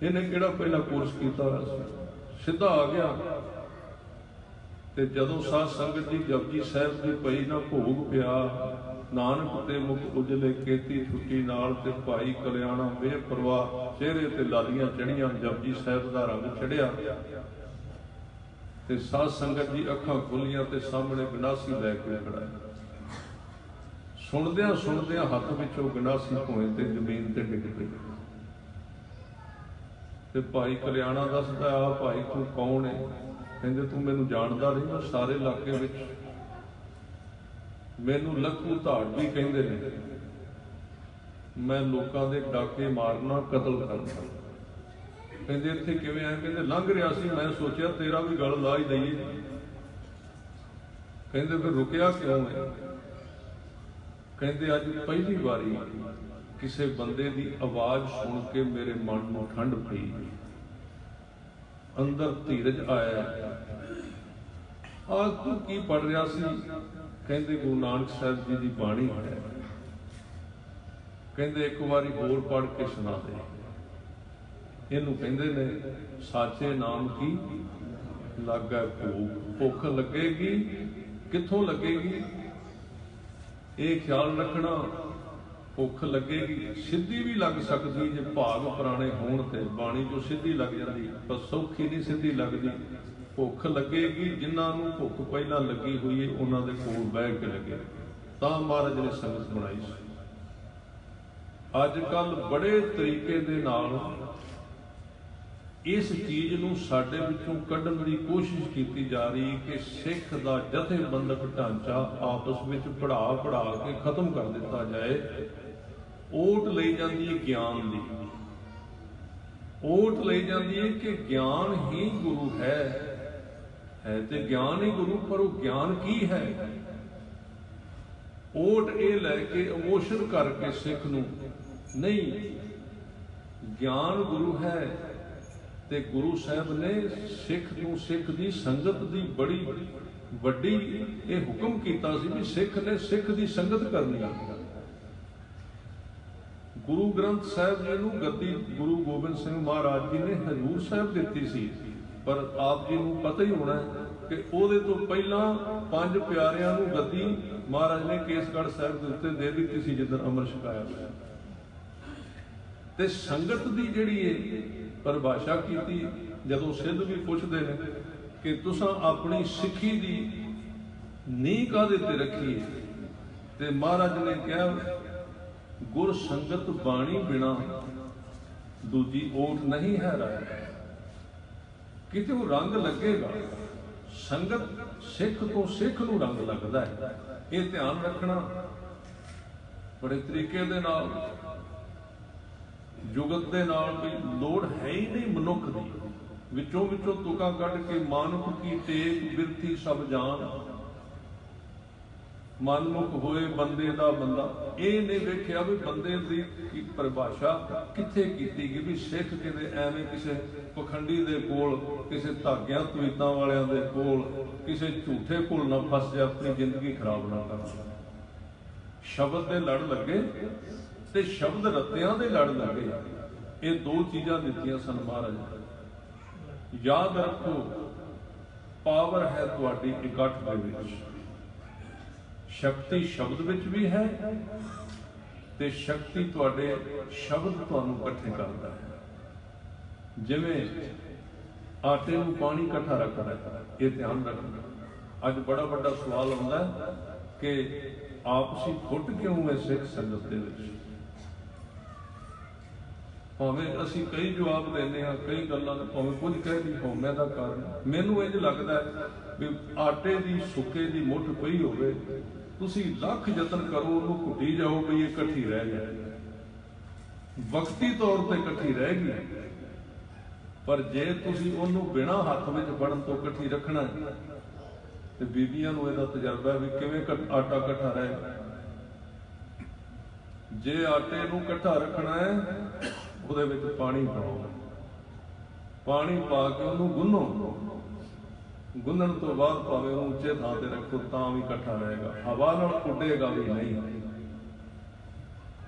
ਇਹਨੇ ਕਿਹੜਾ ਪਹਿਲਾਂ ਕੋਰਸ ਕੀਤਾ ਹੋਇਆ ਸੀ, ਸਿੱਧਾ ਆ ਗਿਆ। ਤੇ ਜਦੋਂ ਸਾਧ ਸੰਗਤ ਦੀ ਜਪਜੀ ਸਾਹਿਬ ਦੀ ਪਈ ਨਾ ਭੋਗ ਪਿਆ, ਨਾਨਕ ਤੇ ਮੁਖ ਉਜਲੇ ਕੀਤੀ ਛੁੱਟੀ ਨਾਲ, ਤੇ ਭਾਈ ਕਲਿਆਣਾ ਬੇਪਰਵਾਹ ਚਿਹਰੇ ਤੇ ਲਾਲੀਆਂ ਚੜੀਆਂ, ਜਪਜੀ ਸਾਹਿਬ ਦਾ ਰੰਗ ਚੜਿਆ ਤੇ ਸਾਧ ਸੰਗਤ ਦੀ ਅੱਖਾਂ ਖੁੱਲੀਆਂ ਤੇ ਸਾਹਮਣੇ ਗੰਡਾਸੀ ਲੈ ਕੇ ਖੜਾ ਹੈ। ਸੁਣਦਿਆਂ ਸੁਣਦਿਆਂ ਹੱਥ ਵਿੱਚੋਂ ਗੰਡਾਸੀ ਭੋਏ ਤੇ ਜ਼ਮੀਨ ਤੇ ਡਿੱਗ ਪਈ। ਤੇ ਭਾਈ ਕਲਿਆਣਾ ਦੱਸਦਾ, ਆ ਭਾਈ ਤੂੰ ਕੌਣ ਹੈ? ਕਹਿੰਦੇ ਤੂੰ ਮੈਨੂੰ ਜਾਣਦਾ ਨਹੀਂ, ਮੈਂ ਸਾਰੇ ਇਲਾਕੇ ਵਿੱਚ ਮੈਨੂੰ ਲੱਖੂ ਧਾੜ ਵੀ ਕਹਿੰਦੇ ਨੇ, ਮੈਂ ਲੋਕਾਂ ਦੇ ਡਾਕੇ ਮਾਰਨਾ, ਕਤਲ ਕਰਨਾ। ਕਹਿੰਦੇ ਇੱਥੇ ਕਿਵੇਂ ਆਇਆ? ਕਹਿੰਦੇ ਲੰਘ ਰਿਹਾ ਸੀ, ਮੈਂ ਸੋਚਿਆ ਤੇਰਾ ਵੀ ਗਲ ਲਾ ਹੀ ਦਈਏ। ਕਹਿੰਦੇ ਫਿਰ ਰੁਕਿਆ ਕਿਉਂ ਹੈ? ਕਹਿੰਦੇ ਅੱਜ ਪਹਿਲੀ ਵਾਰੀ ਕਿਸੇ ਬੰਦੇ ਦੀ ਆਵਾਜ਼ ਸੁਣ ਕੇ ਮੇਰੇ ਮਨ ਨੂੰ ਠੰਡ ਪਈ, ਅੰਦਰ ਧੀਰਜ ਆਇਆ। ਆਹ ਤੂੰ ਕੀ ਪੜ ਰਿਹਾ ਸੀ? ਕਹਿੰਦੇ ਗੁਰੂ ਨਾਨਕ ਸਾਹਿਬ ਜੀ ਦੀ ਬਾਣੀ ਹੈ। ਕਹਿੰਦੇ ਇੱਕ ਵਾਰੀ ਹੋਰ ਪੜ ਕੇ ਸੁਣਾ ਦੇ। ਇਹਨੂੰ ਕਹਿੰਦੇ ਨੇ ਸਾਚੇ ਨਾਮ ਕੀ ਲੱਗਾ ਭੂਖ। ਭੁੱਖ ਲੱਗੇਗੀ, ਕਿੱਥੋਂ ਲੱਗੇਗੀ? ਇਹ ਖਿਆਲ ਰੱਖਣਾ, ਭੁੱਖ ਲੱਗੇਗੀ ਸਿੱਧੀ ਵੀ ਲੱਗ ਸਕਦੀ, ਜੇ ਭਾਗ ਪੁਰਾਣੇ ਹੋਣ ਤੇ ਬਾਣੀ ਚੋਂ ਸਿੱਧੀ ਲੱਗ ਜਾਂਦੀ, ਪਰ ਸੌਖੀ ਨਹੀਂ ਸਿੱਧੀ ਲੱਗਦੀ। ਭੁੱਖ ਲੱਗੇਗੀ, ਜਿਨ੍ਹਾਂ ਨੂੰ ਭੁੱਖ ਪਹਿਲਾਂ ਲੱਗੀ ਹੋਈ ਹੈ ਉਹਨਾਂ ਦੇ ਕੋਲ ਬਹਿ ਕੇ ਲੱਗੇ, ਤਾਂ ਮਹਾਰਾਜ ਨੇ ਸੰਗਤ ਬਣਾਈ ਸੀ। ਅੱਜ ਕੱਲ ਬੜੇ ਤਰੀਕੇ ਦੇ ਨਾਲ ਇਸ ਚੀਜ਼ ਨੂੰ ਸਾਡੇ ਵਿੱਚੋਂ ਕੱਢਣ ਦੀ ਕੋਸ਼ਿਸ਼ ਕੀਤੀ ਜਾ ਰਹੀ ਕਿ ਸਿੱਖ ਦਾ ਜਥੇਬੰਦਕ ਢਾਂਚਾ ਆਪਸ ਵਿੱਚ ਪੜ੍ਹਾ ਕੇ ਖਤਮ ਕਰ ਦਿੱਤਾ ਜਾਏ। ਓਟ ਲਈ ਜਾਂਦੀ ਹੈ ਗਿਆਨ ਦੀ, ਓਟ ਲਈ ਜਾਂਦੀ ਹੈ ਕਿ ਗਿਆਨ ਹੀ ਗੁਰੂ ਹੈ ਤੇ ਗਿਆਨ ਹੀ ਗੁਰੂ, ਪਰ ਉਹ ਗਿਆਨ ਕੀ ਹੈ? ਓਟ ਇਹ ਲੈ ਕੇ ਇਮੋਸ਼ਨ ਕਰਕੇ ਸਿੱਖ ਨੂੰ ਨਹੀਂ, ਗਿਆਨ ਗੁਰੂ ਹੈ ਤੇ ਗੁਰੂ ਸਾਹਿਬ ਨੇ ਸਿੱਖ ਨੂੰ, ਸਿੱਖ ਦੀ ਸੰਗਤ ਦੀ ਬੜੀ ਵੱਡੀ ਇਹ ਹੁਕਮ ਕੀਤਾ ਸੀ ਵੀ ਸਿੱਖ ਨੇ ਸਿੱਖ ਦੀ ਸੰਗਤ ਕਰਨੀ ਹੈ। ਗੁਰੂ ਗ੍ਰੰਥ ਸਾਹਿਬ ਜੀ ਨੂੰ ਗੱਦੀ ਗੁਰੂ ਗੋਬਿੰਦ ਸਿੰਘ ਮਹਾਰਾਜ ਜੀ ਨੇ ਹਜ਼ੂਰ ਸਾਹਿਬ ਦਿੱਤੀ ਸੀ, ਪਰ ਆਪ ਜੀ ਨੂੰ ਪਤਾ ਹੀ ਹੋਣਾ ਕਿ ਉਹਦੇ ਤੋਂ ਪਹਿਲਾਂ ਪੰਜ ਪਿਆਰਿਆਂ ਨੂੰ ਗੱਦੀ ਮਹਾਰਾਜ ਨੇ ਕੇਸਗੜ੍ਹ ਸਾਹਿਬ ਦੇ ਉੱਤੇ ਦੇ ਦਿੱਤੀ ਸੀ ਜਦੋਂ ਅੰਮ੍ਰਿਤ ਛਕਾਇਆ ਹੋਇਆ। ਤੇ ਸੰਗਤ ਦੀ ਜਿਹੜੀ ਹੈ ਪਰਿਭਾਸ਼ਾ ਕੀਤੀ, ਜਦੋਂ ਸਿੱਧ ਵੀ ਪੁੱਛਦੇ ਨੇ ਕਿ ਤੁਸੀਂ ਆਪਣੀ ਸਿੱਖੀ ਦੀ ਨੀਂਹ ਕਾਹਦੇ ਤੇ ਰੱਖੀ ਹੈ, ਤੇ ਮਹਾਰਾਜ ਨੇ ਕਿਹਾ ਗੁਰ ਸੰਗਤ ਬਾਣੀ ਬਿਨਾ ਦੂਜੀ ਓਟ ਨਹੀਂ ਹੈ ਰਾਏ। ਕਿਤੇ ਉਹ ਰੰਗ ਲੱਗੇਗਾ, ਸੰਗਤ ਸਿੱਖ ਤੋਂ ਸਿੱਖ ਨੂੰ ਰੰਗ ਲੱਗਦਾ ਹੈ। ਇਹ ਧਿਆਨ ਰੱਖਣਾ ਬੜੇ ਤਰੀਕੇ ਦੇ ਨਾਲ। ਜੁਗਤ ਦੇ ਨਾਲ ਵੀ ਲੋੜ ਹੈ ਹੀ ਨਹੀਂ ਮਨੁੱਖ ਦੀ, ਵਿੱਚੋਂ ਤੁਕਾਂ ਕੱਢ ਕੇ ਮਾਨੁਖ ਕੀ ਟੇਕ ਬਿਰਥੀ ਸਭ ਜਾਣ, ਮਨਮੁਖ ਹੋਏ ਬੰਦੇ ਦਾ ਬੰਦਾ। ਇਹ ਨਹੀਂ ਵੇਖਿਆ ਵੀ ਬੰਦੇ ਦੀ ਪਰਿਭਾਸ਼ਾ ਕਿੱਥੇ ਕੀਤੀ ਗਈ, ਵੀ ਸਿੱਖ ਕਿਤੇ ਐਵੇਂ ਕਿਸੇ ਪਖੰਡੀ ਦੇ ਕੋਲ, ਕਿਸੇ ਧਾਗਿਆਂ ਤਵੀਤਾਂ ਵਾਲਿਆਂ ਦੇ ਕੋਲ, ਕਿਸੇ ਝੂਠੇ ਕੋਲ ਨਾ ਫਸ ਜਾ, ਆਪਣੀ ਜ਼ਿੰਦਗੀ ਖਰਾਬ ਨਾ ਕਰ। ਸ਼ਬਦ ਦੇ ਲੜ ਲੱਗੇ ਤੇ ਸ਼ਬਦ ਰੱਤਿਆਂ ਦੇ ਲੜ ਲੱਗੇ। ਇਹ ਦੋ ਚੀਜ਼ਾਂ ਦਿੱਤੀਆਂ ਸਨ ਮਹਾਰਾਜ। ਯਾਦ ਰੱਖੋ, ਪਾਵਰ ਹੈ ਤੁਹਾਡੀ ਇਕੱਠ ਦੇ ਵਿੱਚ, ਸ਼ਕਤੀ ਸ਼ਬਦ ਵਿੱਚ ਵੀ ਹੈ ਤੇ ਸ਼ਕਤੀ ਤੁਹਾਡੇ ਸ਼ਬਦ ਤੁਹਾਨੂੰ ਇਕੱਠੇ ਕਰਦਾ ਹੈ। ਜਿਵੇਂ ਆਟੇ ਨੂੰ ਪਾਣੀ ਇਕੱਠਾ ਰੱਖਦਾ ਹੈ, ਇਹ ਧਿਆਨ ਰੱਖਣਾ। ਅੱਜ ਬੜਾ ਵੱਡਾ ਸਵਾਲ ਆਉਂਦਾ ਹੈ ਕਿ ਆਪਸੀ ਫੁੱਟ ਕਿਉਂ ਹੈ ਸਿੱਖ ਸੰਗਤ ਦੇ ਵਿੱਚ। भावें असी कई जवाब देने कई गल्लां भावें कुछ कह दी हौमे का कारण मैनू इंज लगता है भी आटे की सुके की मुठ पई होवे तुसी लख यतन करो उन्होंने घुटी जाओ भी ये इकट्ठी रह जाए वक्ती तौर पर इकट्ठी रह गई पर जे तुसी उन्होंने बिना हथ में फड़न तो इकट्ठी रखना है तो बीबियां नूं इहदा तजर्बा है भी किवें आटा इकट्ठा रहेगा जे आटे नूं इकट्ठा रखना है ਉਹਦੇ ਵਿੱਚ ਪਾਣੀ ਪਾਓ ਪਾਣੀ ਪਾ ਕੇ ਉਹਨੂੰ ਗੁੰਨੋ ਗੁੰਨਣ ਤੋਂ ਬਾਅਦ ਭਾਵੇਂ ਉਹਨੂੰ ਉੱਚੇ ਥਾਂ ਤੇ ਰੱਖੋ ਤਾਂ ਵੀ ਇਕੱਠਾ ਰਹੇਗਾ ਹਵਾ ਨਾਲ ਉੱਡੇਗਾ ਵੀ ਨਹੀਂ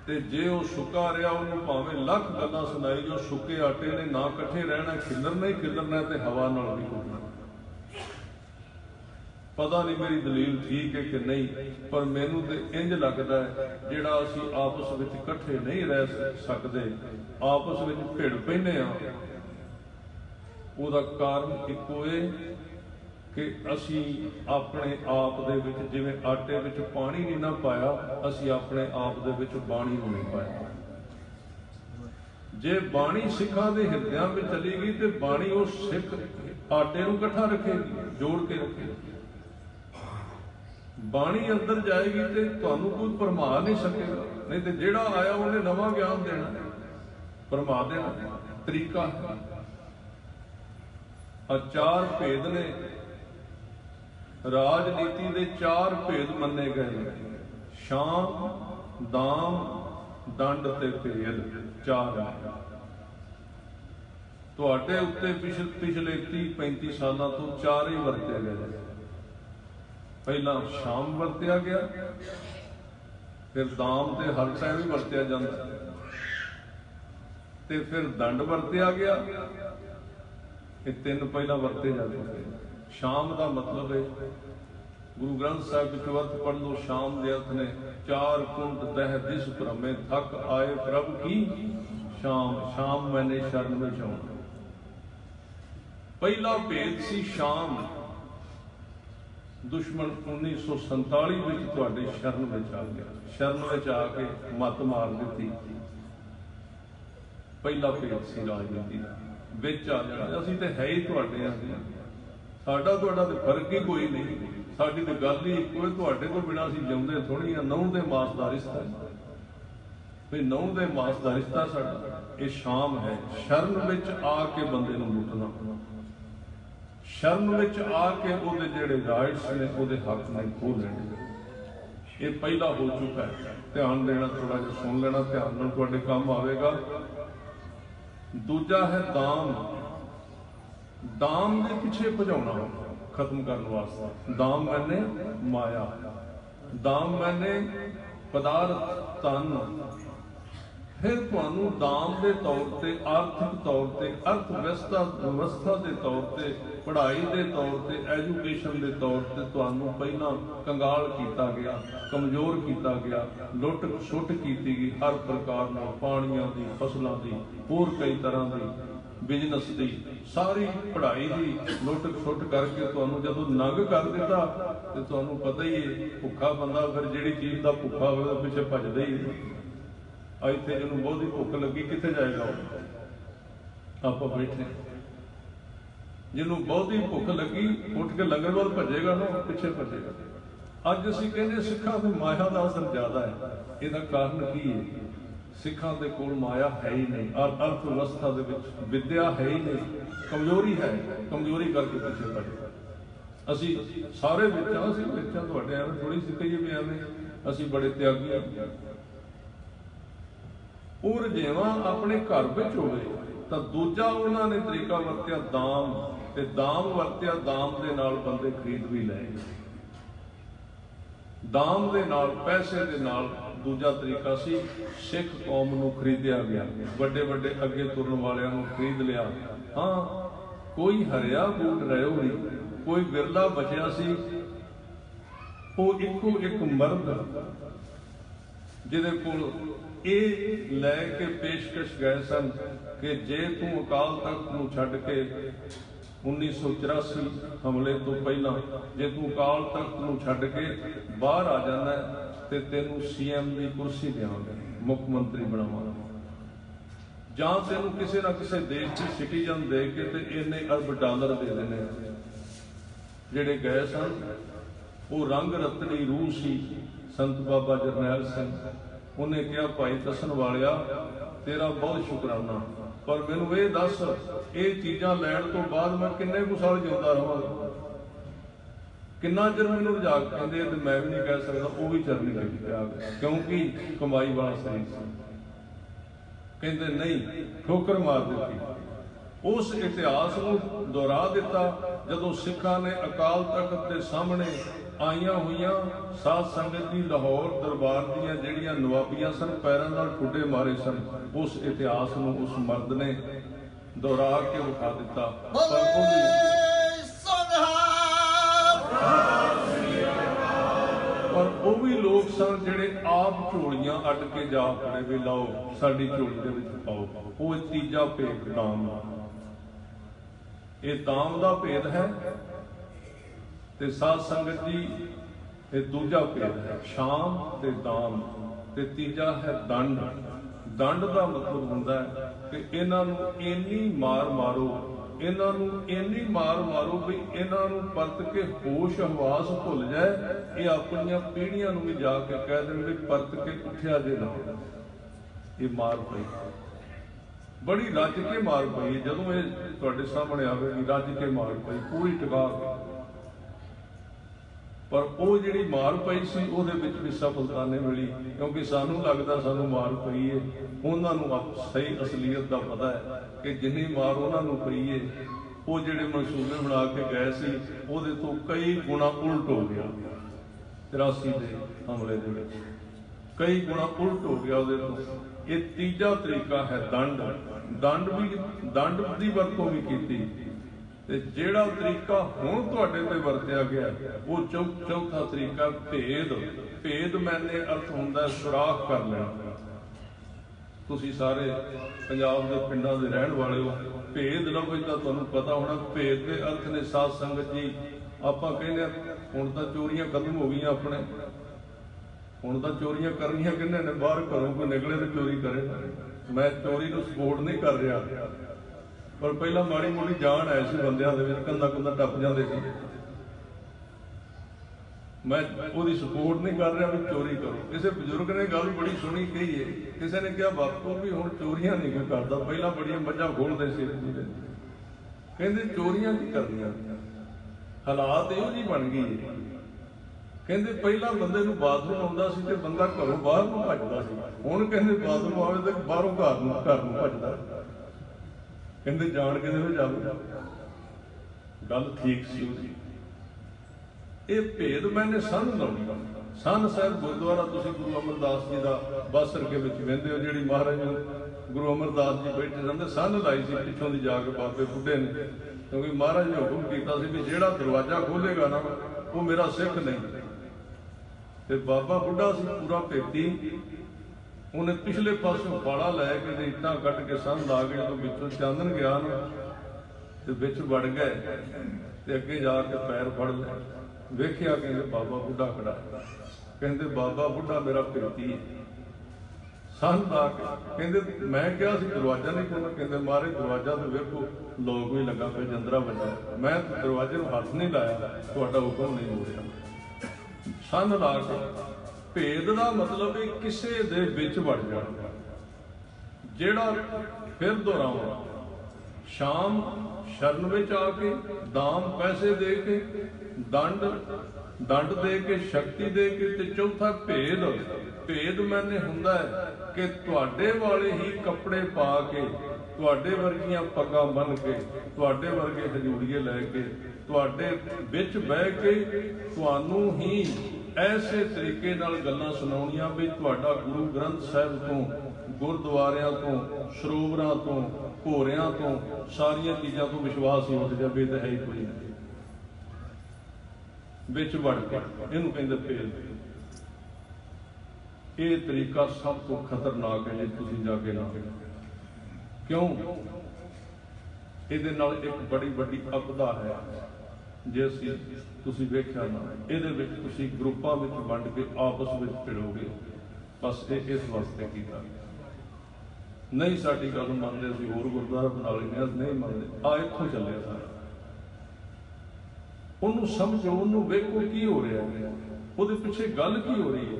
ਤੇ ਜੇ ਉਹ ਸੁੱਕਾ ਰਿਹਾ ਉਹਨੂੰ ਭਾਵੇਂ ਲੱਖ ਗੱਲਾਂ ਸੁਣਾਈ ਜੋ ਸੁੱਕੇ ਆਟੇ ਨੇ ਨਾ ਇਕੱਠੇ ਰਹਿਣਾ ਖਿਲਰਨਾ ਹੀ ਖਿਲਰਨਾ ਤੇ ਹਵਾ ਨਾਲ ਵੀ ਉੱਡਣਾ पता नहीं मेरी दलील ठीक है कि नहीं पर मैनू तो इंज लगता है जिहड़ा असी आपस में इकट्ठे नहीं रह सकते आपस में भिड़ पैने उहदा कारण इक्को है कि असी अपने आप दे विच जिवें आटे विच पानी नहीं ना पाया असी अपने आप दे विच बाणी नहीं पाया जे बाणी सिखां दे हिरदियां में चली गई तो बाणी उस सिख आटे नूं इकट्ठा रखेगी जोड़ के रखेगी बाणी अंदर जाएगी तो तुहानू कोई भरमा नहीं सकेगा नहीं तो जेड़ा आया उन्हें नवा ज्ञान देना भरमा देना तरीका है चार भेद ने राजनीति के चार भेद मन्ने गए शाम दाम दंड ते भेद चार तुहाडे उत्ते पिछले 30-35 सालों तो चार ही वरते गए पहला शाम वरत्या गया फिर दाम ते हर टाइम ही वरत्या जाता ते फिर दंड वरत्या गया ये तीन पहला वरते जाते थे शाम का मतलब है गुरु ग्रंथ साहिब विच अर्थ पढ़ लो शाम दे अर्थ ने चार कुंट दह दिस भ्रमे थक आए प्रभ की शाम शाम मैंने शरण में जाऊं पहला भेद सी शाम दुश्मन 1947 में तुहाडे शरण में आ गया शरण में आके मत मार दी पहला भेद सी राजनीति विच आ जाना असीं ते है ही तुहाडे साडा तुहाडा ते फर्क ही कोई नहीं साडी ते गल ही इक्को है तुहाडे तो बिना असीं जिउंदे थोड़ी आ नहुं दे मास दा रिश्ता है भी नहुं दे मास दा रिश्ता साडा ये शाम है शरण विच आके बंदे नूं लुटना शरण विच आके उहदे जिहड़े राइट्स ने उहदे हक ने खो लेने ये पहला हो चुका है ध्यान देना थोड़ा जिहा सुन लेना ध्यान नाल तुहाडे काम आवेगा दूजा है दाम दाम के पीछे भजाउणा खत्म करने वास्ते दाम मैंने माया दाम मैंने पदार्थ तन फिर तुहानू दाम के तौर पर आर्थिक तौर पर अर्थ व्यवस्था के तौर पर पढ़ाई के तौर पर एजुकेशन के तौर पर तुहानू पहला कंगाल किया गया कमजोर किया गया लुट सुट की गई हर प्रकार नाल पानियां दी फसलों की होर कई तरह की बिजनेस की सारी पढ़ाई की लुट सुट करके तुहानू जदों नंग कर दिता तो तुहानू पता ही है भुखा बंदा फिर जिहड़ी चीज़ का भुखा होवे पिछे भजदा ही इतने जिन्होंने बहुत ही भुख लगी कितने जाएगा आप बैठे जिन्होंने बहुत ही भुख लगी उठ के लंगर वाल भजेगा ना पिछे भजेगा अज असीं कहते सिखां ते माया का असर ज्यादा है इसका कारण की है सिखां दे कोल माया है ही नहीं और अर्थ व्यवस्था दे विच विद्या है ही नहीं कमजोरी है कमजोरी करके पिछे भजे असीं सारे विचां तुहाडे एवें थोड़ी सी कहिए भी एवें असीं बड़े त्यागी और जेवा अपने घर में होवे तो दूजा उन्होंने तरीका वरत्या दाम ते दाम वरत्या दाम दे नाल बंदे खरीद भी ले दाम दे नाल पैसे दे नाल दूजा तरीका सी सिख कौम नूं खरीदिया गया बड़े बड़े अगे तुरन वालियां नूं खरीद लिया हाँ कोई हरिया बूट रहे नहीं कोई विरला बचिया सी वो इको एक मर्द जिहदे कोल ये लैके पेशकश गए सन कि जे तू अकाल तख्त नूं छड्ड के 1984 हमले तो पहला जे तू अकाल तख्त नूं छड्ड के बाहर आ जाना ते तेनू CM की कुर्सी देवांगे मुख्य मंत्री बनावांगे ਜਾਂ ਤੈਨੂੰ ਕਿਸੇ ਨਾ ਕਿਸੇ ਦੇਸ਼ ਦੀ ਸਿਟੀਜ਼ਨ ਦੇ ਕੇ ਤੇ ਇੰਨੇ ਅਰਬ ਡਾਲਰ ਦੇ ਦੇਣੇ। ਜਿਹੜੇ ਗਏ ਸਨ ਉਹ ਰੰਗ ਰਤਨੀ ਰੂਹ ਸੀ। ਸੰਤ ਬਾਬਾ ਜਰਨੈਲ ਸਿੰਘ ਉਹਨੇ ਕਿਹਾ, ਭਾਈ ਦੱਸਣ ਵਾਲਿਆ ਤੇਰਾ ਬਹੁਤ ਸ਼ੁਕਰਾਨਾ, ਪਰ ਮੈਨੂੰ ਇਹ ਦੱਸ ਇਹ ਚੀਜ਼ਾਂ ਲੈਣ ਤੋਂ ਬਾਅਦ ਮੈਂ ਕਿੰਨੇ ਕੁ ਸਾਲ ਜਿਉਂਦਾ ਰਹਾਂਗਾ, ਕਿੰਨਾ ਚਿਰ ਮੈਨੂੰ ਰੁਝਾ ਕਹਿੰਦੇ। ਤੇ ਮੈਂ ਵੀ ਨਹੀਂ ਕਹਿ ਸਕਦਾ, ਉਹ ਵੀ ਚਰਨੀ ਲੱਗੀ ਪਿਆ, ਕਿਉਂਕਿ ਕਮਾਈ ਵਾਲਾ ਸਰੀਰ ਸੀ। ਕਹਿੰਦੇ ਨਹੀਂ, ਠੋਕਰ ਮਾਰ ਦਿੱਤੀ। ਉਸ ਇਤਿਹਾਸ ਨੂੰ ਦੁਹਰਾ ਦਿੱਤਾ ਜਦੋਂ ਸਿੱਖਾਂ ਨੇ ਅਕਾਲ ਤਖਤ ਦੇ ਸਾਹਮਣੇ ਆਈਆਂ ਹੋਈਆਂ ਸਾਧ ਸੰਗਤ ਦੀ ਲਾਹੌਰ ਦਰਬਾਰ ਦੀਆਂ ਜਿਹੜੀਆਂ ਨਵਾਬੀਆਂ ਸਨ, ਪੈਰਾਂ ਨਾਲ ਠੁੱਡੇ ਮਾਰੇ ਸਨ, ਉਸ ਇਤਿਹਾਸ ਨੂੰ ਉਸ ਮਰਦ ਨੇ ਦੁਹਰਾ ਕੇ ਵਿਖਾ ਦਿੱਤਾ। ਪਰ ਉਹ ਵੀ ਲੋਕ ਸਨ ਜਿਹੜੇ ਆਪ ਝੋਲੀਆਂ ਅੱਡ ਕੇ ਜਾ ਖੜੇ ਵੀ ਲਾਓ ਸਾਡੀ ਝੋਲੀ ਦੇ ਵਿੱਚ ਪਾਓ। ਉਹ ਤੀਜਾ ਭੇਦ ਦਾਮ, ਇਹ ਦਾਮ ਦਾ ਭੇਦ ਹੈ। ਤੇ ਸਾਧ ਸੰਗਤ ਜੀ ਇਹ ਦੂਜਾ ਭੇਦ ਹੈ, ਸ਼ਾਮ ਤੇ ਦਾਮ। ਤੇ ਤੀਜਾ ਹੈ ਦੰਡ। ਦੰਡ ਦਾ ਮਤਲਬ ਹੁੰਦਾ ਹੈ ਕਿ ਇਹਨਾਂ ਨੂੰ ਇੰਨੀ ਮਾਰ ਮਾਰੋ, ਇਹਨਾਂ ਨੂੰ ਇੰਨੀ ਮਾਰ ਮਾਰੋ ਵੀ ਇਹਨਾਂ ਨੂੰ ਪਰਤ ਕੇ ਹੋਸ਼ ਹਵਾਸ ਭੁੱਲ ਜਾਏ। ਇਹ ਆਪਣੀਆਂ ਪੀੜ੍ਹੀਆਂ ਨੂੰ ਵੀ ਜਾ ਕੇ ਕਹਿ ਦੇਣ ਵੀ ਪਰਤ ਕੇ ਉੱਠਿਆ ਜੇ ਨਾ। ਇਹ ਮਾਰ ਪਈ, ਬੜੀ ਰੱਜ ਕੇ ਮਾਰ ਪਈ। ਜਦੋਂ ਇਹ ਤੁਹਾਡੇ ਸਾਹਮਣੇ ਆਵੇਗੀ, ਰੱਜ ਕੇ ਮਾਰ ਪਈ, ਪੂਰੀ ਟਿਕਾ ਕੇ। ਪਰ ਉਹ ਜਿਹੜੀ ਮਾਰ ਪਈ ਸੀ ਉਹਦੇ ਵਿੱਚ ਵੀ ਸਫਲਤਾ ਨਹੀਂ ਮਿਲੀ, ਕਿਉਂਕਿ ਸਾਨੂੰ ਲੱਗਦਾ ਸਾਨੂੰ ਮਾਰ ਪਈ ਹੈ, ਉਹਨਾਂ ਨੂੰ ਸਹੀ ਅਸਲੀਅਤ ਦਾ ਪਤਾ ਹੈ ਕਿ ਜਿੰਨੀ ਮਾਰ ਉਹਨਾਂ ਨੂੰ ਪਈ ਹੈ, ਉਹ ਜਿਹੜੇ ਮਨਸੂਬੇ ਬਣਾ ਕੇ ਗਏ ਸੀ ਉਹਦੇ ਤੋਂ ਕਈ ਗੁਣਾ ਉਲਟ ਹੋ ਗਿਆ। 83 ਦੇ ਹਮਲੇ ਦੇ ਵਿੱਚ ਕਈ ਗੁਣਾ ਉਲਟ ਹੋ ਗਿਆ ਉਹਦੇ ਤੋਂ। ਇਹ ਤੀਜਾ ਤਰੀਕਾ ਹੈ ਦੰਡ। ਦੰਡ ਦੀ ਵਰਤੋਂ ਵੀ ਕੀਤੀ। ਤੇ ਜਿਹੜਾ ਤਰੀਕਾ ਹੁਣ ਤੁਹਾਡੇ ਤੇ ਵਰਤਿਆ ਗਿਆ ਉਹ ਚੌਥਾ ਤਰੀਕਾ ਭੇਦ। ਭੇਦ ਮੈਨੇ ਅਰਥ ਹੁੰਦਾ ਸੁਰਾਖ ਕਰ ਲੈਣਾ। ਤੁਸੀਂ ਸਾਰੇ ਪੰਜਾਬ ਦੇ ਪਿੰਡਾਂ ਦੇ ਰਹਿਣ ਵਾਲੇ ਹੋ, ਭੇਦ ਲਫ਼ਜ਼ ਦਾ ਤੁਹਾਨੂੰ ਪਤਾ ਹੋਣਾ। ਭੇਦ ਦੇ ਅਰਥ ਨੇ ਸਾਧ ਸੰਗਤ ਜੀ, ਆਪਾਂ ਕਹਿੰਦੇ ਹੁਣ ਤਾਂ ਚੋਰੀਆਂ ਖਤਮ ਹੋ ਗਈਆਂ ਆਪਣੇ, ਹੁਣ ਤਾਂ ਚੋਰੀਆਂ ਕਰਨੀਆਂ ਕਿੰਨੇ ਨੇ, ਬਾਹਰ ਘਰੋਂ ਕੋਈ ਨਿਕਲੇ ਤੇ ਚੋਰੀ ਕਰੇ। ਮੈਂ ਚੋਰੀ ਨੂੰ ਸਪੋਰਟ ਨਹੀਂ ਕਰ ਰਿਹਾ, ਪਰ ਪਹਿਲਾਂ ਮਾੜੀ ਮੋਟੀ ਜਾਨ ਆਈ ਸੀ ਬੰਦਿਆਂ ਦੇ ਵਿੱਚ, ਕੰਧਾਂ ਕੁੰਧਾਂ ਟੱਪ ਜਾਂਦੇ ਸੀ। ਮੈਂ ਉਹਦੀ ਸਪੋਰਟ ਨਹੀਂ ਕਰ ਰਿਹਾ ਵੀ ਚੋਰੀ ਕਰੋ। ਕਿਸੇ ਬਜ਼ੁਰਗ ਨੇ ਗੱਲ ਬੜੀ ਸੁਣੀ ਕਹੀ ਹੈ, ਕਿਸੇ ਨੇ ਕਿਹਾ ਬਾਪੂ ਵੀ ਹੁਣ ਚੋਰੀਆਂ ਨਹੀਂ ਕੋਈ ਕਰਦਾ, ਪਹਿਲਾਂ ਬੜੀਆਂ ਮੱਝਾਂ ਖੋਲਦੇ ਸੀ। ਕਹਿੰਦੇ ਚੋਰੀਆਂ ਕੀ ਕਰਨੀਆਂ, ਹਾਲਾਤ ਇਹੋ ਜਿਹੀ ਬਣ ਗਈ ਹੈ। ਕਹਿੰਦੇ ਪਹਿਲਾਂ ਬੰਦੇ ਨੂੰ ਬਾਥਰੂਮ ਆਉਂਦਾ ਸੀ ਤੇ ਬੰਦਾ ਘਰੋਂ ਬਾਹਰ ਨੂੰ ਭੱਜਦਾ ਸੀ, ਹੁਣ ਕਹਿੰਦੇ ਬਾਥਰੂਮ ਆਵੇ ਤੇ ਬਾਹਰੋਂ ਘਰ ਨੂੰ ਭੱਜਦਾ। ਕਹਿੰਦੇ ਜਾਣ ਕੇ ਦੇ ਜਾਵੇ। ਗੱਲ ਠੀਕ ਸੀ ਉਹਦੀ। ਇਹ ਭੇਦ ਮੈਨੇ ਸੰਨ ਲਾਉਣੀ। ਸੰਨ ਸਾਹਿਬ ਗੁਰਦੁਆਰਾ ਤੁਸੀਂ ਗੁਰੂ ਅਮਰਦਾਸ ਜੀ ਦਾ ਬਾਸਰਕੇ ਵਿੱਚ ਵਹਿੰਦੇ ਹੋ, ਜਿਹੜੀ ਮਹਾਰਾਜ ਗੁਰੂ ਅਮਰਦਾਸ ਜੀ ਬੈਠੇ ਰਹਿੰਦੇ, ਸੰਨ ਲਾਈ ਸੀ ਪਿੱਛੋਂ ਦੀ ਜਾ ਕੇ ਬਾਬੇ ਬੁੱਢੇ ਨੇ, ਕਿਉਂਕਿ ਮਹਾਰਾਜ ਨੇ ਹੁਕਮ ਕੀਤਾ ਸੀ ਵੀ ਜਿਹੜਾ ਦਰਵਾਜ਼ਾ ਖੋਲੇਗਾ ਨਾ ਉਹ ਮੇਰਾ ਸਿੱਖ ਨਹੀਂ। ਤੇ ਬਾਬਾ ਬੁੱਢਾ ਸੀ ਪੂਰਾ ਭੇਤੀ, ਉਹਨੇ ਪਿਛਲੇ ਪਾਸੋਂ ਫਾੜਾ ਲੈ ਕੇ ਤੇ ਇੱਟਾਂ ਕੱਟ ਕੇ ਸੰਨ ਲਾ ਕੇ ਜਦੋਂ ਵਿੱਚੋਂ ਚਾਨਣ ਗਿਆ ਨਾ ਤੇ ਵਿੱਚ ਵੜ ਗਏ ਤੇ ਅੱਗੇ ਜਾ ਕੇ ਪੈਰ ਫੜ ਲਏ। ਵੇਖਿਆ ਕਹਿੰਦੇ ਬਾਬਾ ਬੁੱਢਾ ਖੜਾ। ਕਹਿੰਦੇ ਬਾਬਾ ਬੁੱਢਾ ਮੇਰਾ ਭੇਤੀ ਹੈ। ਸੰਨ ਲਾ ਕੇ ਕਹਿੰਦੇ ਮੈਂ ਕਿਹਾ ਸੀ ਦਰਵਾਜ਼ਾ ਨਹੀਂ ਖੋਲ੍ਹਣਾ। ਕਹਿੰਦੇ ਮਾਰੇ ਦਰਵਾਜ਼ਾ ਤੇ ਵੇਖੋ ਲੋਕ ਵੀ ਲੱਗਾ ਪਿਆ, ਜੰਦਰਾ ਵੱਜਾ, ਮੈਂ ਦਰਵਾਜ਼ੇ ਨੂੰ ਹੱਥ ਨਹੀਂ ਲਾਇਆ, ਤੁਹਾਡਾ ਹੁਕਮ ਨਹੀਂ ਹੋ ਰਿਹਾ। ਸੰਨ ਲਾ ਕੇ ਭੇਦ ਦਾ ਮਤਲਬ ਇਹ ਕਿਸੇ ਦੇ ਵਿੱਚ ਵੜ ਜਾਣਾ। ਜਿਹੜਾ ਫਿਰ ਦੁਹਰਾਵਾਂ, ਸ਼ਾਮ ਸ਼ਰਨ ਵਿੱਚ ਆ ਕੇ, ਦਾਮ ਪੈਸੇ ਦੇ ਕੇ, ਦੰਡ ਦੇ ਕੇ, ਸ਼ਕਤੀ ਦੇ ਕੇ, ਤੇ ਚੌਥਾ ਭੇਦ। ਭੇਦ ਮੈਨੇ ਹੁੰਦਾ ਹੈ ਕਿ ਤੁਹਾਡੇ ਵਾਲੇ ਹੀ ਕੱਪੜੇ ਪਾ ਕੇ, ਤੁਹਾਡੇ ਵਰਗੀਆਂ ਪੱਗਾਂ ਬੰਨ੍ਹ ਕੇ, ਤੁਹਾਡੇ ਵਰਗੇ ਹਜੂਰੀਏ ਲੈ ਕੇ, ਤੁਹਾਡੇ ਵਿੱਚ ਬਹਿ ਕੇ ਤੁਹਾਨੂੰ ਹੀ ਐਸੇ ਤਰੀਕੇ ਨਾਲ ਗੱਲਾਂ ਸੁਣਾਉਣੀਆਂ ਵੀ ਤੁਹਾਡਾ ਗੁਰੂ ਗ੍ਰੰਥ ਸਾਹਿਬ ਤੋਂ, ਗੁਰਦੁਆਰਿਆਂ ਤੋਂ, ਸਰੋਵਰਾਂ ਤੋਂ, ਭੋਰਿਆਂ ਤੋਂ, ਸਾਰੀਆਂ ਚੀਜ਼ਾਂ ਤੋਂ ਵਿਸ਼ਵਾਸ ਹੀ ਉੱਠ ਜਾਵੇ ਤਾਂ ਹੈ ਹੀ ਕੋਈ ਨਹੀਂ। ਵਿੱਚ ਵੜ ਕੇ ਇਹਨੂੰ ਕਹਿੰਦੇ ਭੇਦ। ਇਹ ਤਰੀਕਾ ਸਭ ਤੋਂ ਖਤਰਨਾਕ ਹੈ ਜੇ ਤੁਸੀਂ ਜਾ ਕੇ ਨਾ। ਕਿਉਂ? ਇਹਦੇ ਨਾਲ ਇੱਕ ਬੜੀ ਵੱਡੀ ਆਪਦਾ ਹੈ। ਜੇ ਅਸੀਂ ਤੁਸੀਂ ਵੇਖਿਆ ਨਾ, ਇਹਦੇ ਵਿੱਚ ਤੁਸੀਂ ਗਰੁੱਪਾਂ ਵਿੱਚ ਵੰਡ ਕੇ ਆਪਸ ਵਿੱਚ ਭਿੜੋਗੇ। ਬਸ ਇਹ ਇਸ ਵਾਸਤੇ ਕੀਤਾ। नहीं साडी गल मनदे, असीं होर गुरुद्वारा बना लैंदे, नहीं मनदे। आ इत्थों चलिया सारा। उन्होंने समझो, उन्होंने वेखो की हो रहा है, वो पिछे गल की हो रही है।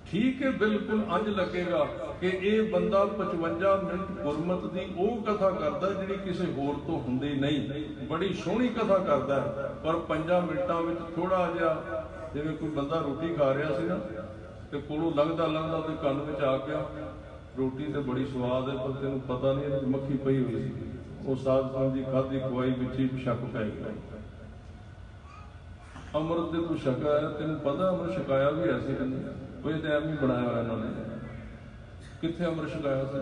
ठीक है, बिल्कुल अंज लगेगा कि ये बंदा 55 मिनट गुरमत की वो कथा करता जी किसी होर तो होंदी नहीं, बड़ी सोहनी कथा करता है, पर 5 मिनटों में थोड़ा जिहा जिवें कोई बंदा रोटी खा रहा सी ना, तो कोलों लंघदा लंघदा तो कन में आ गया, रोटी तो बड़ी स्वाद है पर तेन पता नहीं मक्खी पई हुई सी, वो साध संगत की खाधी खुआई विच ही शक पै गया। अमृत दे तू छकाया, तेन पता अमृत छकाया भी ऐसे कहते कोई तो एवं ही बनाया हुआ इन्होंने, कितने अमृत छकाया से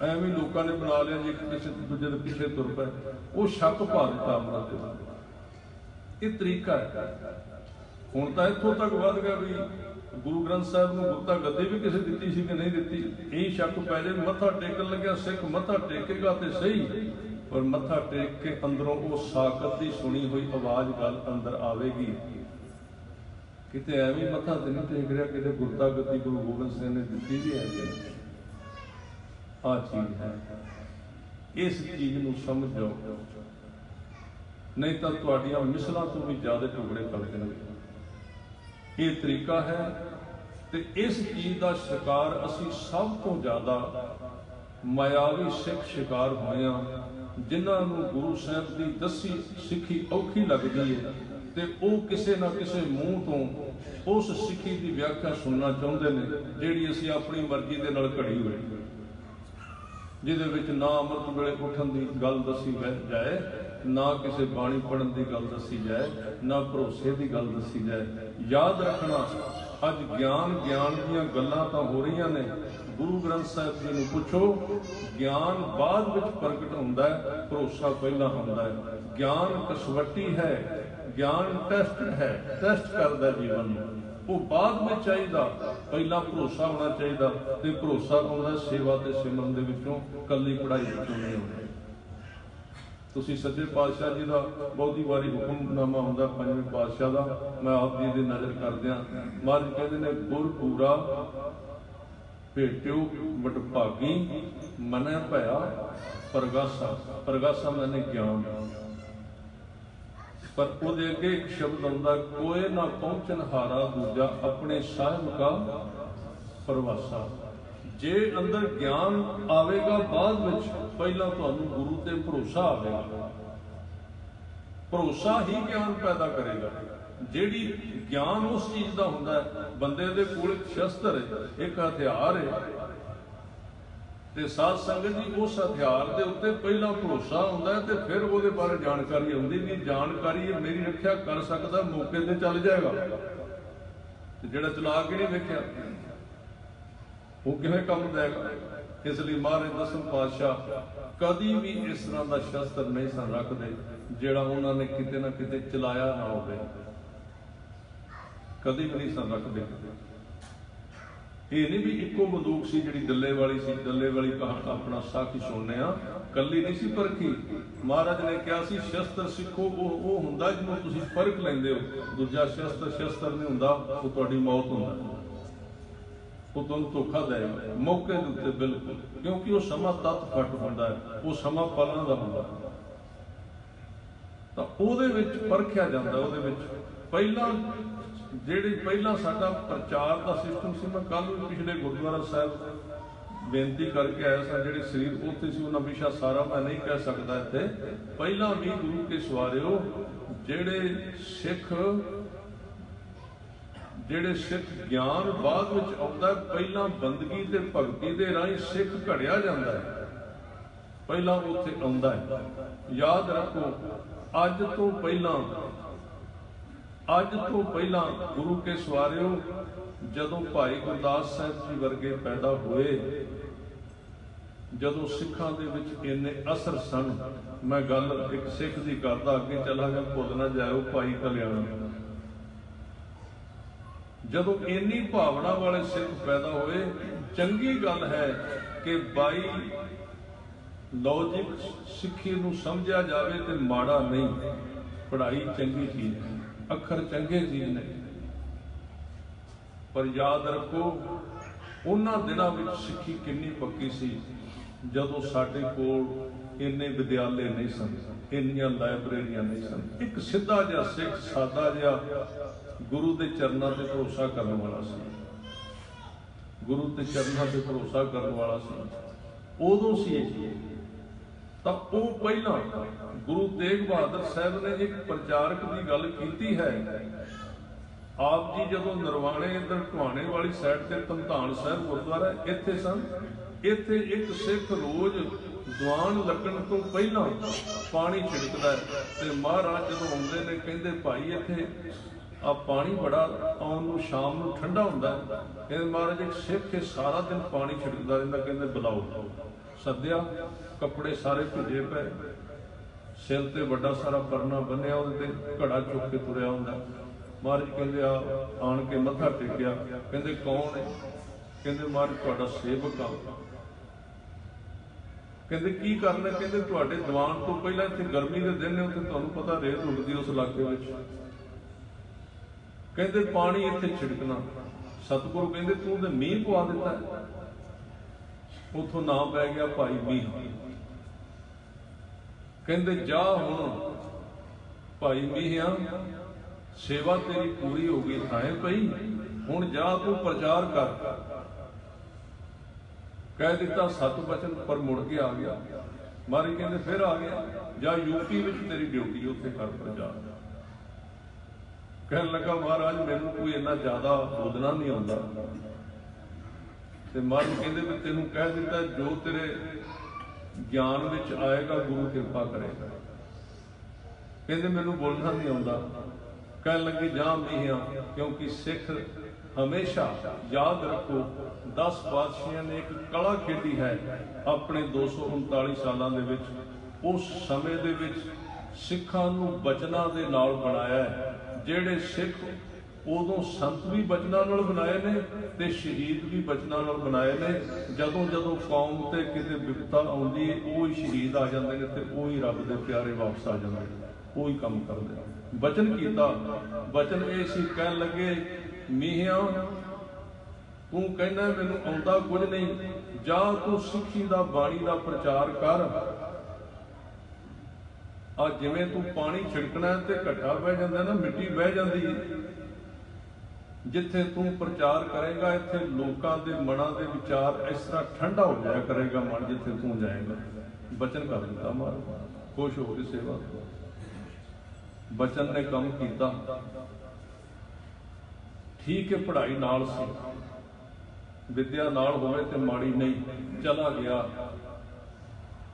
एवं लोगों ने बना लिया जी, किसी दूजे के पीछे तुर पे, वो शक पा दिता अमृत के। ये तरीका है। हुण तो इत्थों तक वध गया भी गुरु ग्रंथ साहिब को गुरता गद्दी भी किसी दी सी कि नहीं दी, यही शक पै जाए। मत्था टेकन लग्या सिख मत्था टेकेगा तो सही, पर मत्था टेक के अंदरों वो साकत की सुनी हुई आवाज गल अंदर आवेगी, किते एवं मत्था तो नहीं टेक रहा, किते गुरता गद्दी गुरु गोबिंद सिंह ने दी भी है। आ चीज है, इस चीज को समझ जाओ, नहीं तो तुहाडियां मिसलों तो भी ज्यादा टुकड़े कर देंगे। ये तरीका है, तो इस चीज का शिकार असी सब तो ज्यादा मायावी सिख शिकार होए हैं, जिन्होंने गुरु साहब की दसी सिखी औखी लगती है, तो वो किसी ना किसी मूँह तो उस सिखी की व्याख्या सुनना चाहते हैं जिहड़ी असी अपनी मर्जी के नाल घड़ी हुई, जिहदे विच ना अमृत वेले उठन की गल दसी जाए, ना किसी बाणी पढ़न की गल दसी जाए, ना भरोसे की गल दसी जाए। याद रखना, अज ज्ञान ਦੀਆਂ ਗੱਲਾਂ ਤਾਂ हो रही ने, गुरु ग्रंथ साहिब जी ਨੂੰ पुछो, ज्ञान बाद विच प्रगट होंदा है, भरोसा पहला होंदा है। ज्ञान कसवटी है, ज्ञान टेस्ट है, टेस्ट करदा जीवन में, वो बाद में चाहिए, पहला भरोसा होना चाहिए। तो भरोसा आउंदा सेवा ते सिमरन दे विचों, कल्ली पढ़ाई विचों नहीं आउंदा। तुसीं सच्चे पातशाह जी का बहुती बारी हुक्मनामा आउंदा पंजवें पातशाह का, मैं आप जी की नज़र करदियां, महाराज कहते हैं गुर पूरा भेट्यो वटभागी, मनै भया परगासा। परगासा मैंने ज्ञान, पर वो अगे एक शब्द आउंदा, कोई ना पहुंचन हारा दूजा अपने साहिब का परवासा। जे अंदर ज्ञान आवेगा बाद विच, पहला तुहानूं गुरु ते भरोसा आवेगा, भरोसा ही ज्ञान पैदा करेगा। जिहड़ी ज्ञान उस चीज़ का हुंदा है, बंदे दे कोल एक शस्त्र है, एक हथियार है, ते साध संगत जी उस हथियार के उत्ते पहला भरोसा हुंदा है, ते फिर वो बारे जानकारी आउंदी भी, जानकारी मेरी रक्षा कर सकता, मौके ते चल जाएगा। जिहड़ा चला के नहीं वेखिया वो किवें काम देगा। इसलिए महाराज दसम पातशाह कदी भी इस तरह का शस्त्र नहीं सन रखते जिहड़ा उन्होंने किते ना किते चलाया ना होवे, कदी भी नहीं सन रखते। ये नहीं भी इको बंदूक सी जिहड़ी डल्ले वाली सी, डल्ले वाली कहानी अपना साखी सुनने कली नहीं सी परखी। महाराज ने कहा सी शस्त्र सिखो, वो हुंदा जिन्हों तुसीं परख लैंदे हो, दूजा शस्त्र नहीं हुंदा, वो तुहाडी मौत हुंदा, वो तुम धोखा देगा मौके के उत्ते बिल्कुल, क्योंकि वो समा तत्त फट होंदा है, वो समा पलन का होंदा, तो उहदे विच परखिया जांदा। उहदे विच पहला जिहड़ी पहला साडा प्रचार का सिस्टम सी, मैं कल भी पिछले गुरुद्वारा साहिब बेनती करके आया सा, जिहड़े शरीर उत्ते सी उन्हां विशा सारा मैं नहीं कह सकता इत्थे। पहला भी गुरु के सवारिओ जिहड़े सिख ज्ञान बाद विच आउंदा, पहला बंदगी ते भगती दे राही सिख घड़िया जांदा है, पहला उत्थे आउंदा है। याद रखो, अज तो पहला गुरु के सवारिओ जदों भाई गुरदास साहिब जी वर्गे पैदा हुए, जदों सिखां दे विच इन्ने असर सन, मैं गल एक सिख दी करदा, अगे चला गया, भुल ना जाओ भाई कल्याण। जदों इन्नी भावना वाले सिख पैदा हुए, चंगी गल है कि बाई लॉजिक सिक्खी नूं समझिया जाए तो माड़ा नहीं, पढ़ाई चंगी चीज है, अखर चंगे चीज ने, पर याद रखो ਉਹਨਾਂ ਦਿਨਾਂ ਵਿੱਚ ਸਿੱਖੀ ਕਿੰਨੀ ਪੱਕੀ ਸੀ ਜਦੋਂ ਸਾਡੇ ਕੋਲ ਇੰਨੇ ਵਿਦਿਆਲੇ ਨਹੀਂ ਸਨ, ਇੰਨੀਆਂ ਲਾਇਬ੍ਰੇਰੀਆਂ ਨਹੀਂ ਸਨ। ਇੱਕ ਸਿੱਧਾ ਜਿਹਾ ਸਿੱਖ, ਸਾਦਾ ਜਿਹਾ, ਗੁਰੂ ਦੇ ਚਰਨਾਂ ਤੇ ਭਰੋਸਾ ਕਰਨ ਵਾਲਾ ਸੀ, ਗੁਰੂ ਦੇ ਚਰਨਾਂ ਤੇ ਭਰੋਸਾ ਕਰਨ ਵਾਲਾ ਸੀ। ਉਦੋਂ ਸੀ ਤਾਂ ਉਹ ਪਹਿਲਾਂ ਗੁਰੂ ਤੇਗ ਬਹਾਦਰ ਸਾਹਿਬ ਨੇ ਇੱਕ ਪ੍ਰਚਾਰਕ ਦੀ ਗੱਲ ਕੀਤੀ ਹੈ। ਆਪ ਜੀ ਜਦੋਂ ਨਰਵਾਣੇ ਇੱਧਰ ਟਵਾਣੇ ਵਾਲੀ ਸਾਈਡ ਤੇ ਧਮਧਾਨ ਸਾਹਿਬ ਗੁਰਦੁਆਰਾ ਇੱਥੇ ਸਨ, ਇੱਥੇ ਇੱਕ ਸਿੱਖ ਰੋਜ਼ ਦੀਵਾਨ ਲੱਗਣ ਤੋਂ ਪਹਿਲਾਂ ਪਾਣੀ ਛਿੜਕਦਾ ਤੇ ਮਹਾਰਾਜ ਜਦੋਂ ਆਉਂਦੇ ਨੇ ਕਹਿੰਦੇ ਭਾਈ ਇੱਥੇ ਆ ਪਾਣੀ ਬੜਾ ਆਉਣ ਨੂੰ ਸ਼ਾਮ ਨੂੰ ਠੰਡਾ ਹੁੰਦਾ। ਕਹਿੰਦੇ ਮਹਾਰਾਜ ਇੱਕ ਸਿੱਖ ਸਾਰਾ ਦਿਨ ਪਾਣੀ ਛਿੜਕਦਾ ਰਹਿੰਦਾ। ਕਹਿੰਦੇ ਬੁਲਾਓ। ਸੱਦਿਆ, ਕੱਪੜੇ ਸਾਰੇ ਭਿੱਜੇ ਪਏ, ਸਿਰ ਤੇ ਵੱਡਾ ਸਾਰਾ ਪਰਨਾ ਬੰਨਿਆ, ਉਹਦੇ ਤੇ ਘੜਾ ਚੁੱਕ ਕੇ ਤੁਰਿਆ ਹੁੰਦਾ। ਮਹਾਰਾਜ ਕਹਿੰਦੇ ਆ ਆਣ ਕੇ ਮੱਥਾ ਟੇਕਿਆ। ਕਹਿੰਦੇ ਕੌਣ ਹੈ? ਕਹਿੰਦੇ ਮਹਾਰਾਜ ਤੁਹਾਡਾ ਸੇਵਕ ਆ। ਕਹਿੰਦੇ ਕੀ ਕਰਨਾ? ਕਹਿੰਦੇ ਤੁਹਾਡੇ ਦੀਵਾਨ ਤੋਂ ਪਹਿਲਾਂ ਇੱਥੇ ਗਰਮੀ ਦੇ ਦਿਨ ਨੇ, ਉੱਥੇ ਤੁਹਾਨੂੰ ਪਤਾ ਰੇਤ ਉੱਡਦੀ ਉਸ ਇਲਾਕੇ ਵਿੱਚ। ਕਹਿੰਦੇ ਪਾਣੀ ਇੱਥੇ ਛਿੜਕਣਾ। ਸਤਿਗੁਰੂ ਕਹਿੰਦੇ ਤੂੰ ਤੇ ਮੀਂਹ ਪਵਾ ਦਿੱਤਾ। ਉੱਥੋਂ ਨਾਮ ਪੈ ਗਿਆ ਭਾਈ ਮੀਂਹ। ਕਹਿੰਦੇ ਜਾ ਹੁਣ ਭਾਈ ਮੀਂਹ, ਸੇਵਾ ਤੇਰੀ ਪੂਰੀ ਹੋ ਗਈ, ਥਾਂ ਪਈ, ਹੁਣ ਜਾ ਤੂੰ ਪ੍ਰਚਾਰ ਕਰ। ਕਹਿ ਦਿੱਤਾ ਸਤ ਬਚਨ, ਪਰ ਮੁੜ ਕੇ ਆ ਗਿਆ। ਮਹਾਰਾਜ ਕਹਿੰਦੇ ਫਿਰ ਆ ਗਿਆ, ਜਾਂ ਯੂਪੀ ਵਿੱਚ ਤੇਰੀ ਡਿਊਟੀ, ਉੱਥੇ ਕਰ ਪ੍ਰਚਾਰ। ਕਹਿਣ ਲੱਗਾ ਮਹਾਰਾਜ ਮੈਨੂੰ ਕੋਈ ਇੰਨਾ ਜ਼ਿਆਦਾ ਬੋਲਣਾ ਨਹੀਂ ਆਉਂਦਾ। ਤੇ ਮਹਾਰਾਜ ਕਹਿੰਦੇ ਵੀ ਤੈਨੂੰ ਕਹਿ ਦਿੱਤਾ ਜੋ ਤੇਰੇ ਗਿਆਨ ਵਿੱਚ ਆਏਗਾ ਗੁਰੂ ਕਿਰਪਾ ਕਰੇਗਾ। ਕਹਿੰਦੇ ਮੈਨੂੰ ਬੋਲਣਾ ਨਹੀਂ ਆਉਂਦਾ। ਕਹਿਣ ਲੱਗੇ ਜਾਂ ਮੀਆਂ, ਕਿਉਂਕਿ ਸਿੱਖ ਹਮੇਸ਼ਾ ਯਾਦ ਰੱਖੋ 10 ਪਾਤਸ਼ਾਹੀਆਂ ਨੇ ਇੱਕ ਕਲਾ ਖੇਡੀ ਹੈ ਆਪਣੇ 239 ਸਾਲਾਂ ਦੇ ਵਿੱਚ। ਉਸ ਸਮੇਂ ਦੇ ਵਿੱਚ ਸਿੱਖਾਂ ਨੂੰ ਬਚਨਾਂ ਦੇ ਨਾਲ ਬਣਾਇਆ ਹੈ। ਜਿਹੜੇ ਸਿੱਖ ਉਦੋਂ ਸੰਤ ਵੀ ਬਚਨਾਂ ਨਾਲ ਬਣਾਏ ਨੇ ਤੇ ਸ਼ਹੀਦ ਵੀ ਬਚਨਾਂ ਨਾਲ ਬਣਾਏ ਨੇ। ਜਦੋਂ ਜਦੋਂ ਕੌਮ ਤੇ ਕਿਤੇ ਵਿਪਤਾ ਆਉਂਦੀ ਹੈ, ਉਹ ਹੀ ਸ਼ਹੀਦ ਆ ਜਾਂਦੇ ਨੇ ਤੇ ਉਹ ਹੀ ਰੱਬ ਦੇ ਪਿਆਰੇ ਵਾਪਸ ਆ ਜਾਂਦੇ ਨੇ, ਉਹ ਹੀ ਕੰਮ ਕਰਦੇ। ਬਚਨ ਕੀਤਾ। ਬਚਨ ਇਹ ਸੀ, ਕਹਿਣ ਲੱਗੇ ਮੀਆਂ ਤੂੰ ਕਹਿੰਦਾ ਮੈਨੂੰ ਆਉਂਦਾ ਕੁਝ ਨਹੀਂ, ਜਾ ਤੂੰ ਸਿੱਖੀ ਦਾ ਬਾਣੀ ਦਾ ਪ੍ਰਚਾਰ ਕਰ। ਆ ਜਿਵੇਂ ਤੂੰ ਪਾਣੀ ਛਿੜਕਣਾ ਤੇ ਘੱਟਾ ਬਹਿ ਜਾਂਦਾ ਨਾ, ਮਿੱਟੀ ਬਹਿ ਜਾਂਦੀ ਹੈ। ਜਿੱਥੇ ਤੂੰ ਪ੍ਰਚਾਰ ਕਰੇਗਾ ਇੱਥੇ ਲੋਕਾਂ ਦੇ ਮਨਾਂ ਦੇ ਵਿਚਾਰ ਇਸ ਤਰ੍ਹਾਂ ਠੰਡਾ ਹੋ ਜਾਇਆ ਕਰੇਗਾ ਮਨ, ਜਿੱਥੇ ਤੂੰ ਜਾਏਗਾ। ਬਚਨ ਕਰ ਦਿੱਤਾ ਮਹਾਰਾਜ, ਖੁਸ਼ ਹੋ ਕੇ ਸੇਵਾ। ਬਚਨ ਨੇ ਕੰਮ ਕੀਤਾ। ਠੀਕ ਹੈ, ਪੜ੍ਹਾਈ ਨਾਲ ਸੀ, ਵਿਦਿਆ ਨਾਲ ਹੋਵੇ ਤੇ ਮਾੜੀ ਨਹੀਂ। ਚਲਾ ਗਿਆ।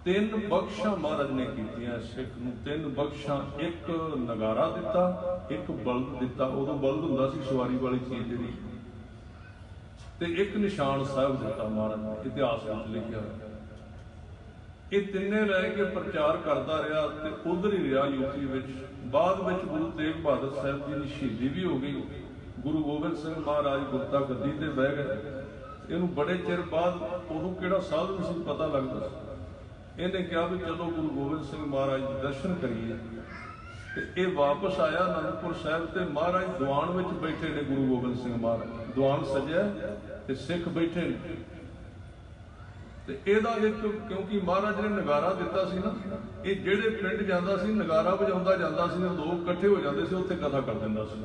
3 ਬਖਸ਼ਾਂ ਮਹਾਰਾਜ ਨੇ ਕੀਤੀਆਂ ਸਿੱਖ ਨੂੰ। 3 ਬਖਸ਼ਾਂ, ਇੱਕ ਨਗਾਰਾ ਦਿੱਤਾ, ਇੱਕ ਬਲਦ ਦਿੱਤਾ। ਉਦੋਂ ਬਲਦ ਹੁੰਦਾ ਸੀ ਸਵਾਰੀ ਵਾਲੀ ਚੀਜ਼ ਜਿਹੜੀ, ਤੇ ਇੱਕ ਨਿਸ਼ਾਨ ਸਾਹਿਬ ਦਿੱਤਾ ਮਹਾਰਾਜ ਨੇ, ਇਤਿਹਾਸ ਵਿੱਚ ਲਿਖਿਆ ਹੋਇਆ। ਇਹ ਤਿੰਨੇ ਰਹਿ ਕੇ ਪ੍ਰਚਾਰ ਕਰਦਾ ਰਿਹਾ ਤੇ ਉਧਰ ਹੀ ਰਿਹਾ ਯੂਪੀ ਵਿੱਚ। ਬਾਅਦ ਵਿੱਚ ਗੁਰੂ ਤੇਗ ਬਹਾਦਰ ਸਾਹਿਬ ਜੀ ਦੀ ਸ਼ਹੀਦੀ ਵੀ ਹੋ ਗਈ। ਗੁਰੂ ਗੋਬਿੰਦ ਸਿੰਘ ਮਹਾਰਾਜ ਗੁਰਤਾ ਗੱਦੀ ਤੇ ਬਹਿ ਗਏ। ਇਹਨੂੰ ਬੜੇ ਚਿਰ ਬਾਅਦ, ਉਦੋਂ ਕਿਹੜਾ ਸਾਧਨ ਸੀ ਪਤਾ ਲੱਗਦਾ। ਇਹਨੇ ਕਿਹਾ ਵੀ ਚਲੋ ਗੁਰੂ ਗੋਬਿੰਦ ਸਿੰਘ ਮਹਾਰਾਜ ਦੇ ਦਰਸ਼ਨ ਕਰੀਏ। ਤੇ ਇਹ ਵਾਪਸ ਆਇਆ ਅਨੰਦਪੁਰ ਸਾਹਿਬ ਤੇ ਮਹਾਰਾਜ ਦੀਵਾਨ ਵਿੱਚ ਬੈਠੇ ਨੇ। ਗੁਰੂ ਗੋਬਿੰਦ ਸਿੰਘ ਮਹਾਰਾਜ ਦੀਵਾਨ ਸਜਿਆ ਤੇ ਸਿੱਖ ਬੈਠੇ ਨੇ। ਤੇ ਇਹਦਾ ਇੱਕ, ਕਿਉਂਕਿ ਮਹਾਰਾਜ ਨੇ ਨਗਾਰਾ ਦਿੱਤਾ ਸੀ ਨਾ, ਇਹ ਜਿਹੜੇ ਪਿੰਡ ਜਾਂਦਾ ਸੀ ਨਗਾਰਾ ਵਜਾਉਂਦਾ ਜਾਂਦਾ ਸੀ, ਲੋਕ ਇਕੱਠੇ ਹੋ ਜਾਂਦੇ ਸੀ, ਉੱਥੇ ਕਥਾ ਕਰ ਦਿੰਦਾ ਸੀ,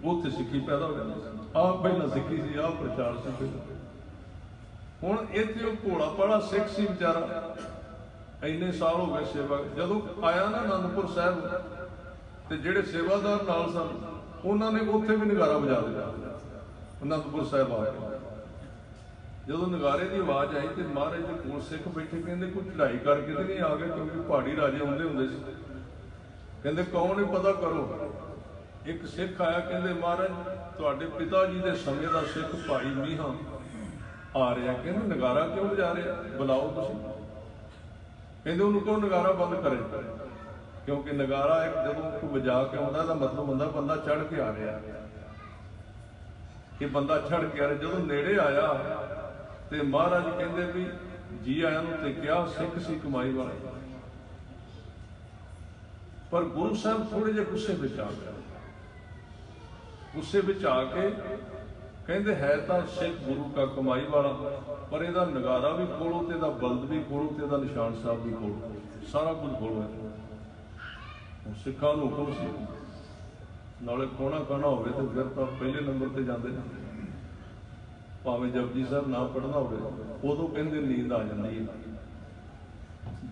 ਉੱਥੇ ਸਿੱਖੀ ਪੈਦਾ ਹੋ ਜਾਂਦੀ ਸੀ। ਆਹ ਪਹਿਲਾਂ ਸਿੱਖੀ ਸੀ, ਆਹ ਪ੍ਰਚਾਰ ਸੀ। ਹੁਣ ਇੱਥੇ ਉਹ ਭੋਲਾ ਭਾਲਾ ਸਿੱਖ ਸੀ ਵਿਚਾਰਾ, ਇੰਨੇ ਸਾਲ ਹੋ ਗਏ ਸੇਵਾ। ਜਦੋਂ ਆਇਆ ਨਾ ਅਨੰਦਪੁਰ ਸਾਹਿਬ ਤੇ ਜਿਹੜੇ ਸੇਵਾਦਾਰ ਨਾਲ ਸਨ ਉਹਨਾਂ ਨੇ ਉੱਥੇ ਵੀ ਨਗਾਰਾ ਵਜਾ ਦਿੱਤਾ। ਅਨੰਦਪੁਰ ਸਾਹਿਬ ਆ ਕੇ ਜਦੋਂ ਨਗਾਰੇ ਦੀ ਆਵਾਜ਼ ਆਈ ਤੇ ਮਹਾਰਾਜ ਦੇ ਕੋਲ ਸਿੱਖ ਬੈਠੇ। ਕਹਿੰਦੇ ਕੋਈ ਚੜਾਈ ਕਰਕੇ ਤੇ ਨਹੀਂ ਆ ਗਏ, ਕਿਉਂਕਿ ਪਹਾੜੀ ਰਾਜੇ ਆਉਂਦੇ ਹੁੰਦੇ ਸੀ। ਕਹਿੰਦੇ ਕੌਣ ਹੈ ਪਤਾ ਕਰੋ। ਇੱਕ ਸਿੱਖ ਆਇਆ, ਕਹਿੰਦੇ ਮਹਾਰਾਜ ਤੁਹਾਡੇ ਪਿਤਾ ਜੀ ਦੇ ਸਮੇਂ ਦਾ ਸਿੱਖ ਭਾਈ ਮੀਹਾਂ ਆ ਰਿਹਾ। ਕਹਿੰਦੇ ਨਗਾਰਾ ਕਿਉਂ ਵਜਾ ਰਿਹਾ, ਬੁਲਾਓ ਤੁਸੀਂ। ਕਹਿੰਦੇ ਉਹਨੂੰ ਕਹੋ ਨਗਾਰਾ ਬੰਦ ਕਰੇ, ਕਿਉਂਕਿ ਨਗਾਰਾ ਇੱਕ ਜਦੋਂ ਕੋਈ ਵਜਾ ਕੇ ਆਉਂਦਾ ਤਾਂ ਮਤਲਬ ਹੁੰਦਾ ਬੰਦਾ ਚੜ੍ਹ ਕੇ ਆ ਰਿਹਾ। ਇਹ ਬੰਦਾ ਚੜ੍ਹ ਕੇ ਆ ਰਿਹਾ। ਜਦੋਂ ਨੇੜੇ ਆਇਆ ਤੇ ਮਹਾਰਾਜ ਕਹਿੰਦੇ ਵੀ ਜੀ ਆਇਆਂ ਨੂੰ ਤੇ ਕਿਹਾ, ਸਿੱਖ ਸੀ ਕਮਾਈ ਵਾਲਾ। ਪਰ ਗੁਰੂ ਸਾਹਿਬ ਥੋੜੇ ਜਿਹੇ ਗੁੱਸੇ ਵਿੱਚ ਆ ਗਏ। ਗੁੱਸੇ ਵਿੱਚ ਆ ਕੇ कहते है तो सिख गुरु का कमाई वाला, पर यदा नगारा भी खोलो तो बल्द भी खोलो तो निशान साहब भी खोलो, सारा कुछ खोलो है। सिखा हुक्म से नाले खोना कहना हो तो फिर तो पहले नंबर पर जाते हैं, भावें जपजी साहब ना पढ़ना हो उदों कहते नींद आ जाती है।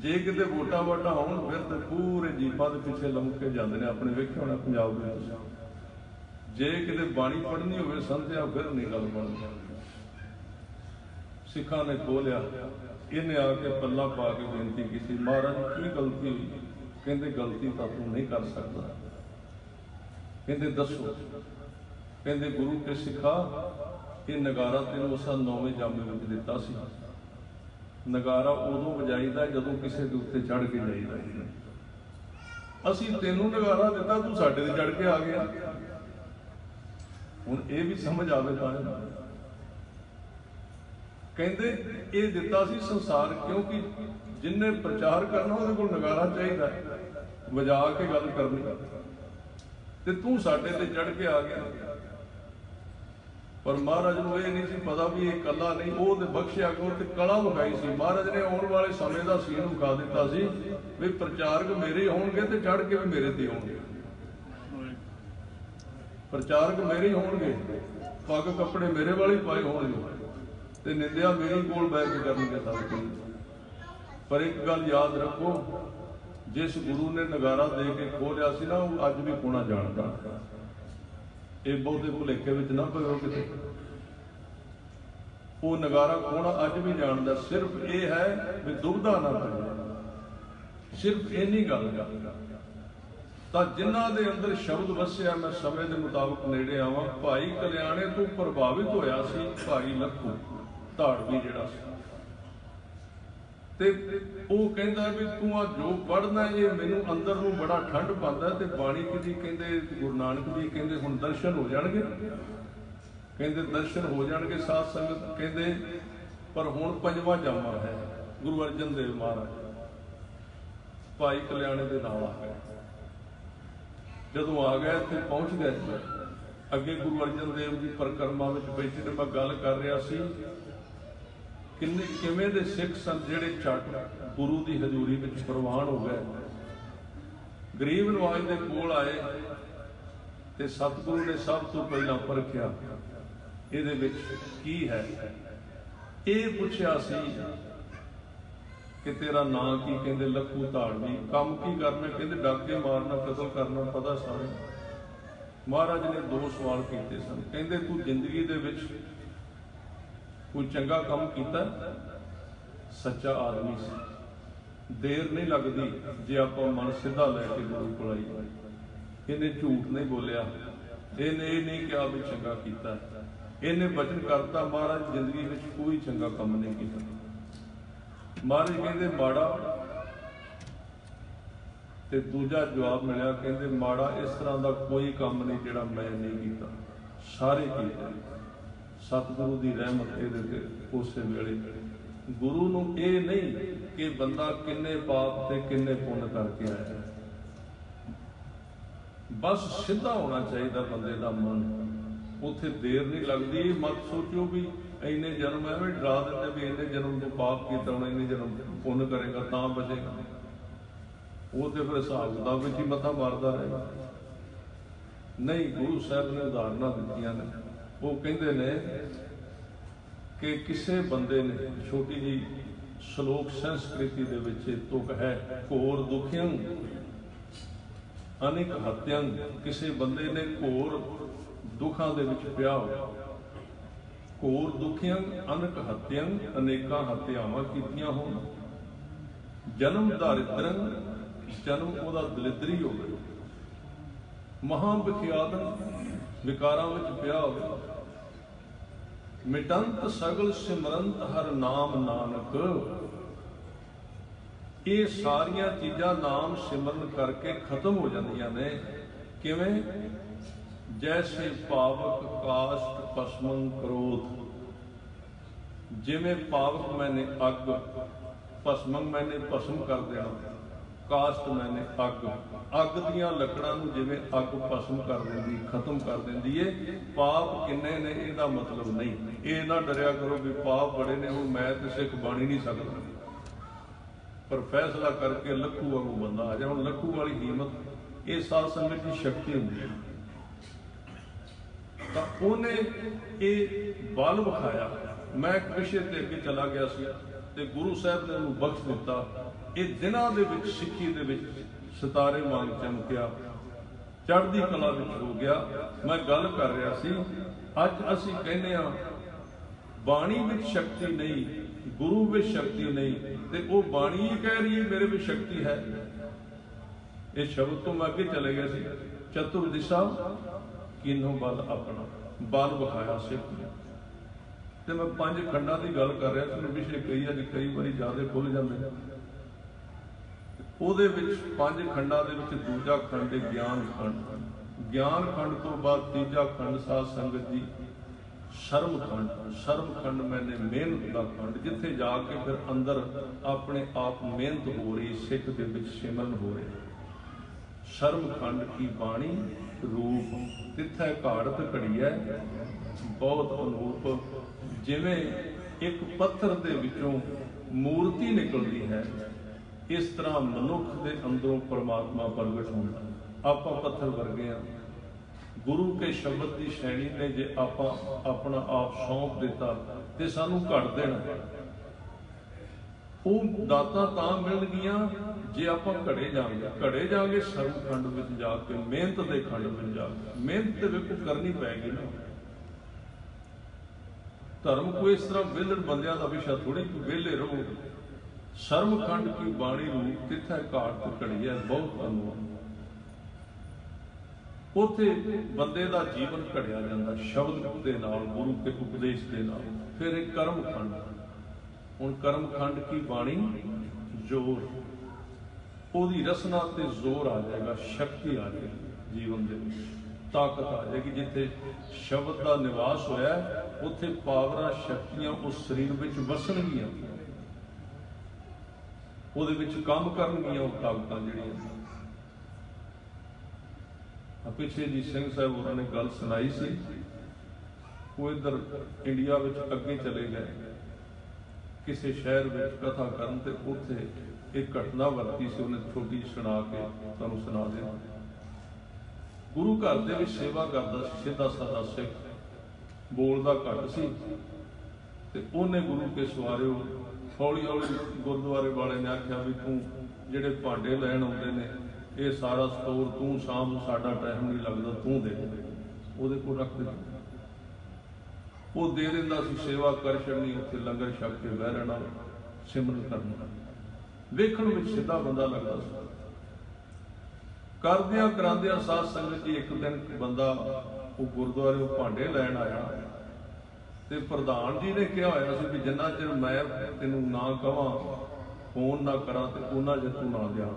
जे किते वोटा वाटा हो फिर तो पूरे जीपां के पिछे लमक के जाते हैं, अपने वेखे होना पंजाब में। जे किते बाणी पढ़नी हो संध्या फिर नहीं गल बनती। सिखा ने खोलिया, इन्हें आके पल्ला पा के बेनती की, महाराज की गलती हुई? कहते गलती तो तू नहीं कर सकता। कहते दसो? कहते गुरु के सिखा ये नगारा तेन उस 9वें जामे में दिता सी। नगारा उदों वजाईदा जदों किसी के उत्ते चढ़ के जाईदा। असी तेनों नगारा दिता, तू साडे ते चढ़ के आ गया। हुण ये भी समझ आवे पाए। कहते ये दिता सी संसार, क्योंकि जिन्हें प्रचार करना उहदे कोल नगारा चाहिए, वजा के गल करनी, ते तू साडे ते चढ़ के आ गया। पर महाराज को यह नहीं सी पता भी ये कला नहीं, वो तो बख्शिया को कला विखाई सी। महाराज ने आने वाले समय का सीन विखा दिता सी भी प्रचारक मेरे होणगे ते चढ़ के भी मेरे ते होणगे। प्रचारक मेरे होणगे, पग कपड़े मेरे वाले पाए होणगे, ते निंदिया मेरी कोल बैठ के करनगे सब कुछ। पर एक गल याद रखो, जिस गुरु ने नगारा दे के खोलिया सी ना, वो अज भी कोना जानता। ये बहुते भुलेखे में ना पो किते, वो नगारा खोना अज भी जानता। सिर्फ ये है भी दुविधा ना पए, सिर्फ इन्नी गल तो जिन्हां दे अंदर शब्द वसिया। मैं समय के मुताबिक नेड़े आवां, भाई कल्याणे तो प्रभावित होया सी भाई लखू धाड़वी जिहड़ा सी, ते वो कहंदा भी तू आ जो पढ़ना ये मैनू अंदर नूं बड़ा ठंड पांदा। ते बाणी जी कहंदे, गुरु नानक जी कहंदे हुण दर्शन हो जाणगे, कहंदे दर्शन हो जाणगे साध संगत, कहंदे पर हुण पंजवां जामा है। गुरु अर्जन देव महाराज भाई कल्याणे दे नाल आ गए। जदों आ गए इत्थे पहुंच गए, अगे गुरु अर्जन देव जी परिक्रमा विच बैठे ते मैं गल कर रहा सी किन्ने किवें दे सिख सन जिहड़े झट गुरु की हजूरी में प्रवान हो गए। गरीब नवाज के कोल आए ते सतगुरु ने सब तो पहला परखिया इहदे विच की है। ये पूछया सी कि तेरा नां की? कहंदे लखू धाड़वी। काम की करना? कहंदे डाके मारना, कतल करना, पता सारे। महाराज ने दो सवाल किए सन। कहंदे तू जिंदगी दे विच कोई चंगा काम किया? सच्चा आदमी से देर नहीं लगती जे आप मन सीधा लैके गुरु को आई। इन्हें झूठ नहीं बोलिया, इन्हें ये नहीं कहा भी चंगा किया, इन्हें वचन करता महाराज जिंदगी में कोई चंगा काम नहीं किया। महाराज कहते माड़ा, ते दूजा जवाब मिला कहते माड़ा इस तरह का कोई काम नहीं जिहड़ा मैं नहीं किया, सारे किए। सतगुरु की रहमत ये उस वेले गुरु नूं ये नहीं कि बंदा किन्ने पाप ते किन्ने पुण्य करके आया, बस सीधा होना चाहिए बंदे का मन। उत्थे देर नहीं लगती। मत सोचो भी इन्ने जन्म एवं डरा देते भी इन्ने जन्म तो पाप किया होना, इन्ने जन्म पुण्य करेगा तां बचेगा। वो तो फिर हिसाब किताब ही मथा मारता रहेगा। नहीं, गुरु साहब ने उदाहरण दित्तियां ने। वो कहते ने कि किसी बंदे ने छोटी जी श्लोक संस्कृति दे विच तुक है, घोर दुखियं अनेक हत्यां। किसी बंदे ने घोर दुखां दे विच पिया हो, घोर दुखियं अनेक हत्यां, अनेकां हत्यावां कीतियां होण। जन्म दारिद्रं, जन्म उहदा दलिद्री हो गई। महा विख्यातन विकारां विच पिया हो। मिटंत सगल सिमरंत हर नाम नानक। ये सारियां चीज़ां नाम सिमरन करके खत्म हो जांदियां ने। किवें? जैसे पावक काष्ट भस्मं क्रोध। जिवें पावक मैंने अग, भस्मं मैंने भस्म कर देना। ਕਾਸਟ ਮੈਨੇ ਅੱਗ, ਅੱਗ ਦੀਆਂ ਲੱਕੜਾਂ ਨੂੰ ਜਿਵੇਂ ਅੱਗ ਭਸਮ ਕਰ ਦਿੰਦੀ, ਖਤਮ ਕਰ ਦਿੰਦੀ ਏ, ਪਾਪ ਕਿੰਨੇ ਨੇ ਇਹਦਾ ਮਤਲਬ ਨਹੀਂ। ਇਹ ਨਾ ਡਰਿਆ ਕਰੋ ਵੀ ਪਾਪ ਬੜੇ ਨੇ, ਹੁਣ ਮੈਂ ਤੇ ਸਿੱਖ ਬਣ ਹੀ ਨਹੀਂ ਸਕਦਾ, ਪਰ ਫੈਸਲਾ ਕਰਕੇ ਲੱਖੂ ਵਾਂਗੂ ਬੰਦਾ ਆ ਜਾ। ਹੁਣ ਲੱਖੂ ਵਾਲੀ ਹਿੰਮਤ ਇਹ ਸਾਧ ਸੰਗਤ ਦੀ ਸ਼ਕਤੀ ਹੁੰਦੀ ਹੈ। ਤਾਂ ਉਹਨੇ ਇਹ ਬਲ ਵਿਖਾਇਆ। ਮੈਂ ਇੱਕ ਵਿਸ਼ੇ ਤੇ ਅੱਗੇ ਚਲਾ ਗਿਆ ਸੀ ਤੇ ਗੁਰੂ ਸਾਹਿਬ ਨੇ ਉਹਨੂੰ ਬਖਸ਼ ਦਿੱਤਾ। ਇਹ ਦਿਨਾਂ ਦੇ ਵਿੱਚ ਸਿੱਖੀ ਦੇ ਵਿੱਚ ਸਿਤਾਰੇ ਵਾਂਗ ਚਮਕਿਆ, ਚੜ੍ਹਦੀ ਕਲਾ ਵਿੱਚ ਹੋ ਗਿਆ। ਮੈਂ ਗੱਲ ਕਰ ਰਿਹਾ ਸੀ, ਅੱਜ ਅਸੀਂ ਕਹਿੰਦੇ ਹਾਂ ਬਾਣੀ ਵਿੱਚ ਸ਼ਕਤੀ ਨਹੀਂ, ਗੁਰੂ ਵਿੱਚ ਸ਼ਕਤੀ ਨਹੀਂ, ਤੇ ਉਹ ਬਾਣੀ ਹੀ ਕਹਿ ਰਹੀ ਹੈ ਮੇਰੇ ਵਿੱਚ ਸ਼ਕਤੀ ਹੈ। ਇਹ ਸ਼ਬਦ ਤੋਂ ਮੈਂ ਅੱਗੇ ਚਲੇ ਗਿਆ ਸੀ, ਚਤੁਰ ਦਿਸ਼ਾ ਕਿਨੋਂ ਬਲ ਆਪਣਾ, ਬਲ ਵਿਖਾਇਆ ਸਿੱਖ ਨੇ। ਤੇ ਮੈਂ 5 ਖੰਡਾਂ ਦੀ ਗੱਲ ਕਰ ਰਿਹਾ ਸੀ, ਵਿਸ਼ੇ ਕਈ ਵਾਰੀ ਜ਼ਿਆਦਾ ਭੁੱਲ ਜਾਂਦੇ ਨੇ। ਉਹਦੇ ਵਿੱਚ 5 ਖੰਡਾਂ ਦੇ ਵਿੱਚ ਦੂਜਾ ਖੰਡ ਹੈ ਗਿਆਨ ਖੰਡ। ਗਿਆਨ ਖੰਡ ਤੋਂ ਬਾਅਦ ਤੀਜਾ ਖੰਡ ਸਾਧ ਸੰਗਤ ਜੀ ਸ਼ਰਮ ਖੰਡ। ਸ਼ਰਮ ਖੰਡ ਮੈਨੇ ਮਿਹਨਤ ਦਾ ਖੰਡ, ਜਿੱਥੇ ਜਾ ਕੇ ਫਿਰ ਅੰਦਰ ਆਪਣੇ ਆਪ ਮਿਹਨਤ ਹੋ ਰਹੀ, ਸਿੱਖ ਦੇ ਵਿੱਚ ਸਿਮਰਨ ਹੋ ਰਿਹਾ। ਸ਼ਰਮ ਖੰਡ ਕੀ ਬਾਣੀ ਰੂਪ, ਤਿੱਥੈ ਘਾੜਤ ਘੜੀਐ ਬਹੁਤ ਅਨੂਪ। ਜਿਵੇਂ ਇੱਕ ਪੱਥਰ ਦੇ ਵਿੱਚੋਂ ਮੂਰਤੀ ਨਿਕਲਦੀ ਹੈ, ਇਸ ਤਰ੍ਹਾਂ ਮਨੁੱਖ ਦੇ ਅੰਦਰੋਂ ਪਰਮਾਤਮਾ ਪ੍ਰਗਟ ਹੁੰਦਾ। ਆਪਾਂ ਪੱਥਰ ਵਰਗੇ ਹਾਂ। ਗੁਰੂ ਕੇ ਸ਼ਬਦ ਦੀ ਸ਼ੈਣੀ ਨੇ ਜੇ ਆਪਾਂ ਆਪਣਾ ਆਪ ਸੌਂਪ ਦਿੱਤਾ ਤੇ ਸਾਨੂੰ ਘੜ ਦੇਣਾ। ਉਹ ਦਾਤਾਂ ਤਾਂ ਮਿਲਣਗੀਆਂ ਜੇ ਆਪਾਂ ਘੜੇ ਜਾਵਾਂਗੇ ਸ਼ਰਮ ਖੰਡ ਵਿੱਚ ਜਾ ਕੇ, ਮਿਹਨਤ ਦੇ ਖੰਡ ਵਿੱਚ ਜਾ ਕੇ। ਮਿਹਨਤ ਤੇ ਵੇਖੋ ਕਰਨੀ ਪੈਗੀ ਨਾ। ਧਰਮ ਕੋਈ ਇਸ ਤਰ੍ਹਾਂ ਵਿਹਲੜ ਬੰਦਿਆਂ ਦਾ ਵਿਸ਼ਾ ਥੋੜੀ ਕਿ ਵਿਹਲੇ ਰਹੋ। ਸ਼ਰਮ ਖੰਡ ਕੀ ਬਾਣੀ ਰੂਪ, ਤਿੱਥੈ ਘਾੜਤ ਘੜੀਐ ਬਹੁਤ ਅਨੂਪ। ਉੱਥੇ ਬੰਦੇ ਦਾ ਜੀਵਨ ਘੜਿਆ ਜਾਂਦਾ ਸ਼ਬਦ ਦੇ ਨਾਲ, ਗੁਰੂ ਕੇ ਉਪਦੇਸ਼ ਦੇ ਨਾਲ। ਫਿਰ ਇੱਕ ਕਰਮ ਖੰਡ। ਹੁਣ ਕਰਮ ਖੰਡ ਕੀ ਬਾਣੀ ਜ਼ੋਰ, ਉਹਦੀ ਰਸਨਾ ਤੇ ਜ਼ੋਰ ਆ ਜਾਏਗਾ, ਸ਼ਕਤੀ ਆ ਜਾਏਗੀ ਜੀਵਨ ਦੇ ਵਿੱਚ, ਤਾਕਤ ਆ ਜਾਏਗੀ। ਜਿੱਥੇ ਸ਼ਬਦ ਦਾ ਨਿਵਾਸ ਹੋਇਆ ਉੱਥੇ ਪਾਵਰਾਂ ਸ਼ਕਤੀਆਂ ਉਸ ਸਰੀਰ ਵਿੱਚ ਵਸਣਗੀਆਂ, ਉਹਦੇ ਵਿੱਚ ਕੰਮ ਕਰਨਗੀਆਂ ਉਹ ਤਾਕਤਾਂ ਜਿਹੜੀਆਂ। ਪਿੱਛੇ ਜੀ ਸਿੰਘ ਸਾਹਿਬ ਉਹਨਾਂ ਨੇ ਗੱਲ ਸੁਣਾਈ ਸੀ, ਉਹ ਇੱਧਰ ਇੰਡੀਆ ਵਿੱਚ ਅੱਗੇ ਚਲੇ ਗਏ ਕਿਸੇ ਸ਼ਹਿਰ ਵਿੱਚ ਕਥਾ ਕਰਨ, ਤੇ ਉੱਥੇ ਇੱਕ ਘਟਨਾ ਵਰਤੀ ਸੀ। ਉਹਨੇ ਛੋਟੀ ਸੁਣਾ ਕੇ ਤੁਹਾਨੂੰ ਸੁਣਾ ਦਿਆਂ। ਗੁਰੂ ਘਰ ਦੇ ਵਿੱਚ ਸੇਵਾ ਕਰਦਾ ਸੀ, ਸਿੱਧਾ ਸਾਦਾ ਸਿੱਖ, ਬੋਲਦਾ ਘੱਟ ਸੀ। ਤੇ ਉਹਨੇ ਗੁਰੂ ਕੇ ਸਵਾਰਿਓ ਹੌਲੀ ਹੌਲੀ ਗੁਰਦੁਆਰੇ ਵਾਲੇ ਨੇ ਆਖਿਆ ਵੀ ਤੂੰ ਜਿਹੜੇ ਭਾਂਡੇ ਲੈਣ ਆਉਂਦੇ ਨੇ ਇਹ ਸਾਰਾ ਸਟੋਰ ਤੂੰ ਸ਼ਾਮ ਨੂੰ, ਸਾਡਾ ਟਾਈਮ ਨਹੀਂ ਲੱਗਦਾ, ਤੂੰ ਦੇ। ਉਹਦੇ ਕੋਲ ਰੱਖ ਦੇ। ਉਹ ਦੇ ਦਿੰਦਾ ਸੀ, ਸੇਵਾ ਕਰ ਛੱਡਣੀ, ਉੱਥੇ ਲੰਗਰ ਛਕ ਕੇ ਬਹਿ ਰਹਿਣਾ, ਸਿਮਰਨ ਕਰਨਾ। ਵੇਖਣ ਵਿੱਚ ਸਿੱਧਾ ਬੰਦਾ ਲੱਗਦਾ ਸੀ। ਕਰਦਿਆਂ ਕਰਾਂਦਿਆਂ ਸਾਧ ਸੰਗਤ ਜੀ ਇੱਕ ਦਿਨ ਬੰਦਾ ਉਹ ਗੁਰਦੁਆਰੇ ਭਾਂਡੇ ਲੈਣ ਆਇਆ ਤੇ ਪ੍ਰਧਾਨ ਜੀ ਨੇ ਕਿਹਾ ਹੋਇਆ ਸੀ ਵੀ ਜਿੰਨਾ ਚਿਰ ਮੈਂ ਤੈਨੂੰ ਨਾ ਕਵਾਂ, ਫੋਨ ਨਾ ਕਰਾਂ, ਤੇ ਉਹਨਾਂ ਚਿਰ ਤੂੰ ਨਾ ਦਿਆ।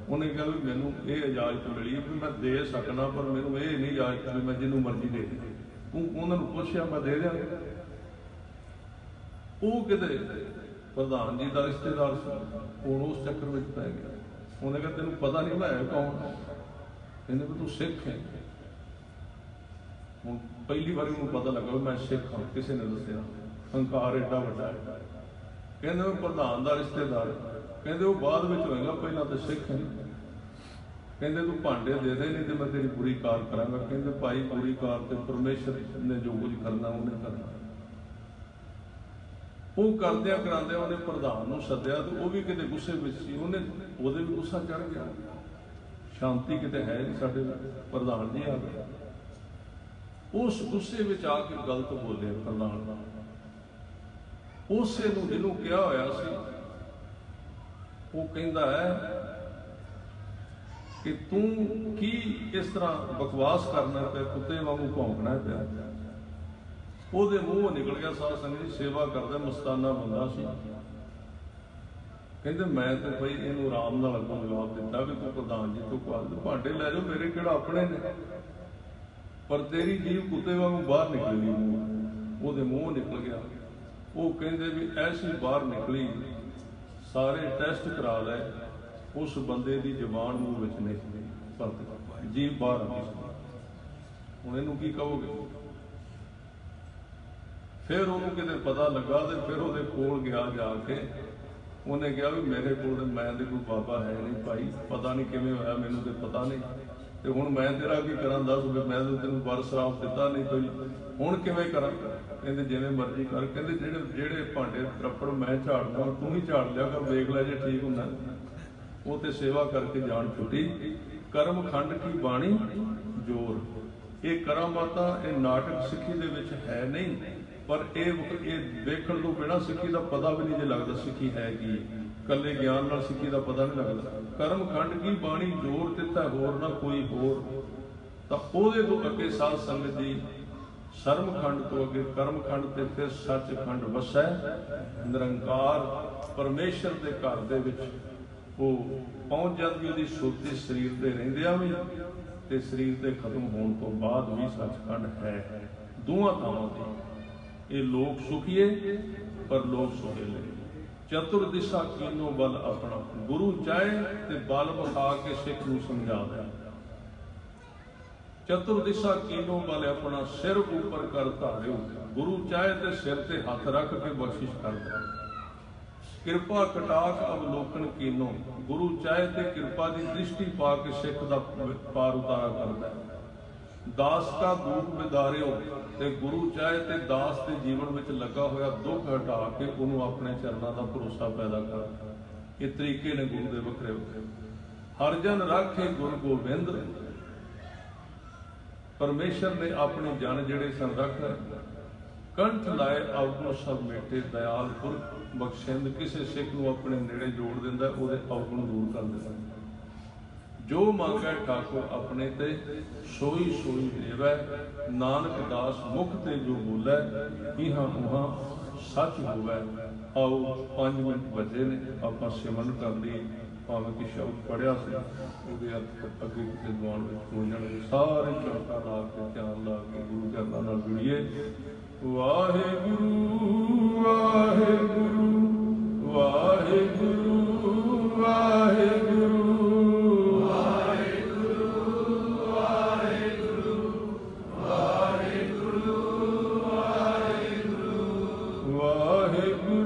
ਉਹਨੇ ਕਿਹਾ ਵੀ ਮੈਨੂੰ ਇਹ ਇਜਾਜ਼ਤ ਮਿਲੀ ਵੀ ਮੈਂ ਦੇ ਸਕਣਾ, ਪਰ ਮੈਨੂੰ ਇਹ ਨਹੀਂ ਇਜਾਜ਼ਤ ਵੀ ਮੈਂ ਜਿਹਨੂੰ ਮਰਜ਼ੀ ਦੇ ਦੇ। ਤੂੰ ਉਹਨਾਂ ਨੂੰ ਪੁੱਛਿਆ, ਮੈਂ ਦੇ ਦਿਆਂਗਾ। ਉਹ ਕਿਤੇ ਪ੍ਰਧਾਨ ਜੀ ਦਾ ਰਿਸ਼ਤੇਦਾਰ ਸੀ, ਹੁਣ ਉਸ ਚੱਕਰ ਵਿੱਚ ਪੈ ਗਿਆ। ਉਹਨੇ ਕਿਹਾ ਤੈਨੂੰ ਪਤਾ ਨਹੀਂ ਮੈਂ ਕੌਣ? ਕਹਿੰਦੇ ਵੀ ਤੂੰ ਸਿੱਖ ਹੈ। ਹੁਣ ਪਹਿਲੀ ਵਾਰੀ ਉਹਨੂੰ ਪਤਾ ਲੱਗਾ ਵੀ ਮੈਂ ਸਿੱਖ ਹਾਂ, ਕਿਸੇ ਨੇ ਦੱਸਿਆ। ਹੰਕਾਰ ਏਡਾ ਵੱਡਾ ਹੈ। ਕਹਿੰਦੇ ਉਹ ਪ੍ਰਧਾਨ ਦਾ ਰਿਸ਼ਤੇਦਾਰ। ਕਹਿੰਦੇ ਉਹ ਬਾਅਦ ਵਿੱਚ ਹੋਏਗਾ, ਪਹਿਲਾਂ ਤਾਂ ਸਿੱਖ ਹੈ। ਕਹਿੰਦੇ ਤੂੰ ਭਾਂਡੇ ਦੇ ਦੇ, ਨਹੀਂ ਤੇ ਮੈਂ ਤੇਰੀ ਬੁਰੀ ਕਾਰ ਕਰਾਂਗਾ। ਕਹਿੰਦੇ ਭਾਈ ਬੁਰੀ ਕਾਰ ਤੇ ਪਰਮੇਸ਼ਰ ਨੇ ਜੋ ਕੁਝ ਕਰਨਾ ਉਹਨੇ ਕਰਨਾ। ਉਹ ਕਰਦਿਆਂ ਕਰਾਂਦਿਆਂ ਉਹਨੇ ਪ੍ਰਧਾਨ ਨੂੰ ਸੱਦਿਆ ਤੇ ਉਹ ਵੀ ਕਿਤੇ ਗੁੱਸੇ ਵਿੱਚ ਸੀ। ਉਹਦੇ ਵੀ ਗੁੱਸਾ ਚੜ ਗਿਆ, ਸ਼ਾਂਤੀ ਕਿਤੇ ਹੈ ਨਹੀਂ ਸਾਡੇ ਪ੍ਰਧਾਨ ਜੀ ਆ ਗਏ। ਉਸ ਗੁੱਸੇ ਵਿੱਚ ਆ ਕੇ ਗਲਤ ਬੋਲੇ ਪ੍ਰਧਾਨ ਨਾਲ। ਉਸੇ ਨੂੰ ਜਿਹਨੂੰ ਕਿਹਾ ਹੋਇਆ ਸੀ ਉਹ ਕਹਿੰਦਾ ਹੈ ਕਿ ਤੂੰ ਕੀ ਇਸ ਤਰ੍ਹਾਂ ਬਕਵਾਸ ਕਰਨਾ ਪਿਆ, ਕੁੱਤੇ ਵਾਂਗੂ ਭੌਂਕਣਾ ਪਿਆ। ਉਹਦੇ ਮੂੰਹੋਂ ਨਿਕਲ ਗਿਆ, ਸਾਧ ਸੰਗਤ ਜੀ ਸੇਵਾ ਕਰਦਾ ਮਸਤਾਨਾ ਬੰਦਾ ਸੀ। ਕਹਿੰਦੇ ਮੈਂ ਤੇ ਬਈ ਇਹਨੂੰ ਆਰਾਮ ਨਾਲ ਅੱਗੋਂ ਜਵਾਬ ਦਿੱਤਾ ਵੀ ਤੂੰ ਪ੍ਰਧਾਨ ਜੀ ਤੋਂ ਭਾਂਡੇ ਲੈ ਜਾਓ, ਮੇਰੇ ਕਿਹੜਾ ਆਪਣੇ ਨੇ, ਪਰ ਤੇਰੀ ਜੀਭ ਕੁੱਤੇ ਵਾਂਗੂ ਬਾਹਰ ਨਿਕਲੀ। ਉਹਦੇ ਮੂੰਹੋਂ ਨਿਕਲ ਗਿਆ। ਉਹ ਕਹਿੰਦੇ ਵੀ ਐਸੀ ਬਾਹਰ ਨਿਕਲੀ, ਸਾਰੇ ਟੈਸਟ ਕਰਾ ਲਏ, उस बंदे की जबान मूँह विच नहीं परत जीभ बाहर आ गई। हुण इहनूं की कहोगे? फिर उन्होंने किते पता लगा तो फिर वो कोल गया जाके उन्हें कहा भी मेरे को मैं तो कोई बाबा है नहीं भाई, पता नहीं किमें होया, मैनू तो पता नहीं, तो हुण मैं तेरा की करा दस, मैं तो तेन वर श्राप दिता नहीं कोई, हुण किवें करा? कहते जिवें मर्जी कर। कहते जेड़े जेड़े भांडे रप्पड़ मैं झाड़दा तू ही झाड़ लिया कर, देख लै जे ठीक हुंदा। वो तो सेवा करके जान छुटी। कर्म खंड की बाणी जोर, ये करामाता ये नाटक सिੱਖੀ ਦੇ ਵਿੱਚ है नहीं, पर ये देखण तो बिना सिੱਖੀ ਦਾ पता भी नहीं जे लगता सिੱਖੀ है की, कले ज्ञान नाल सिੱਖੀ ਦਾ पता नहीं लगता। कर्म खंड की बाणी जोर दिता होर ना कोई होर, तो ਉਹਦੇ ਤੋਂ ਅੱਗੇ साध संगत जी शर्म खंड तो अगे कर्म खंड ते फिर सच खंड वसै निरंकार परमेश्वर के घर दे विच वो पहुँच जाती, उसकी सुरती शरीर के रहिंदियां भी ते शरीर के खत्म होने तो बाद भी सचखंड है। दोवां थावां ते ये लोग सुखीए पर लोग सुहेले। चतुर दिशा कीनो बल अपना, गुरु चाहे ते बल विखा के सिख नूं समझा दे। चतुर दिशा कीनो बल अपना, सिर ऊपर कर धारियो, गुरु चाहे ते सिर ते हथ रख के बख्शिश कर दे। कृपा कटाक अवलोकन कीनो, गुरु चाहे ते कृपा की दृष्टि पा के सिख का पार उतारा करता है। दास का दुख विदारियो, ते गुरु चाहे ते दास के जीवन में लगा होया दुख हटा के उन्होंने अपने चरणों का भरोसा पैदा कर। ये तरीके ने गुरु के वखरे वखरे। हर जन राखे गुरु गोबिंद, परमेश्वर ने अपने जन जेड़े सन रख कंठ लाए अवगुण सब मेटे, दयाल पुरख बख्शिंद, किसी सिख नूं अपने नेड़े जोड़ दिंदा, उहदे अवगुण दूर कर दिंदा। जो मंगै ठाकुर अपने ते सोई सोई देवै, नानक दास मुख ते जो बोलै, इहां उहां सच होवै। आओ 5 मिनट बचे ने, आपां सिमरन कर लईए। भावें कि शब्द पढ़िया से ਉਹਦੇ अर्थ अगे किसी दिवान में हो जाएंगे। सारे चौका ला के ध्यान ला के गुरु चरणों नाल जुड़िए। वाहिगुरु वाहिगुरु वाहिगुरु वाहिगुरु वाहिगुरु वाहिगुरु वाहिगुरु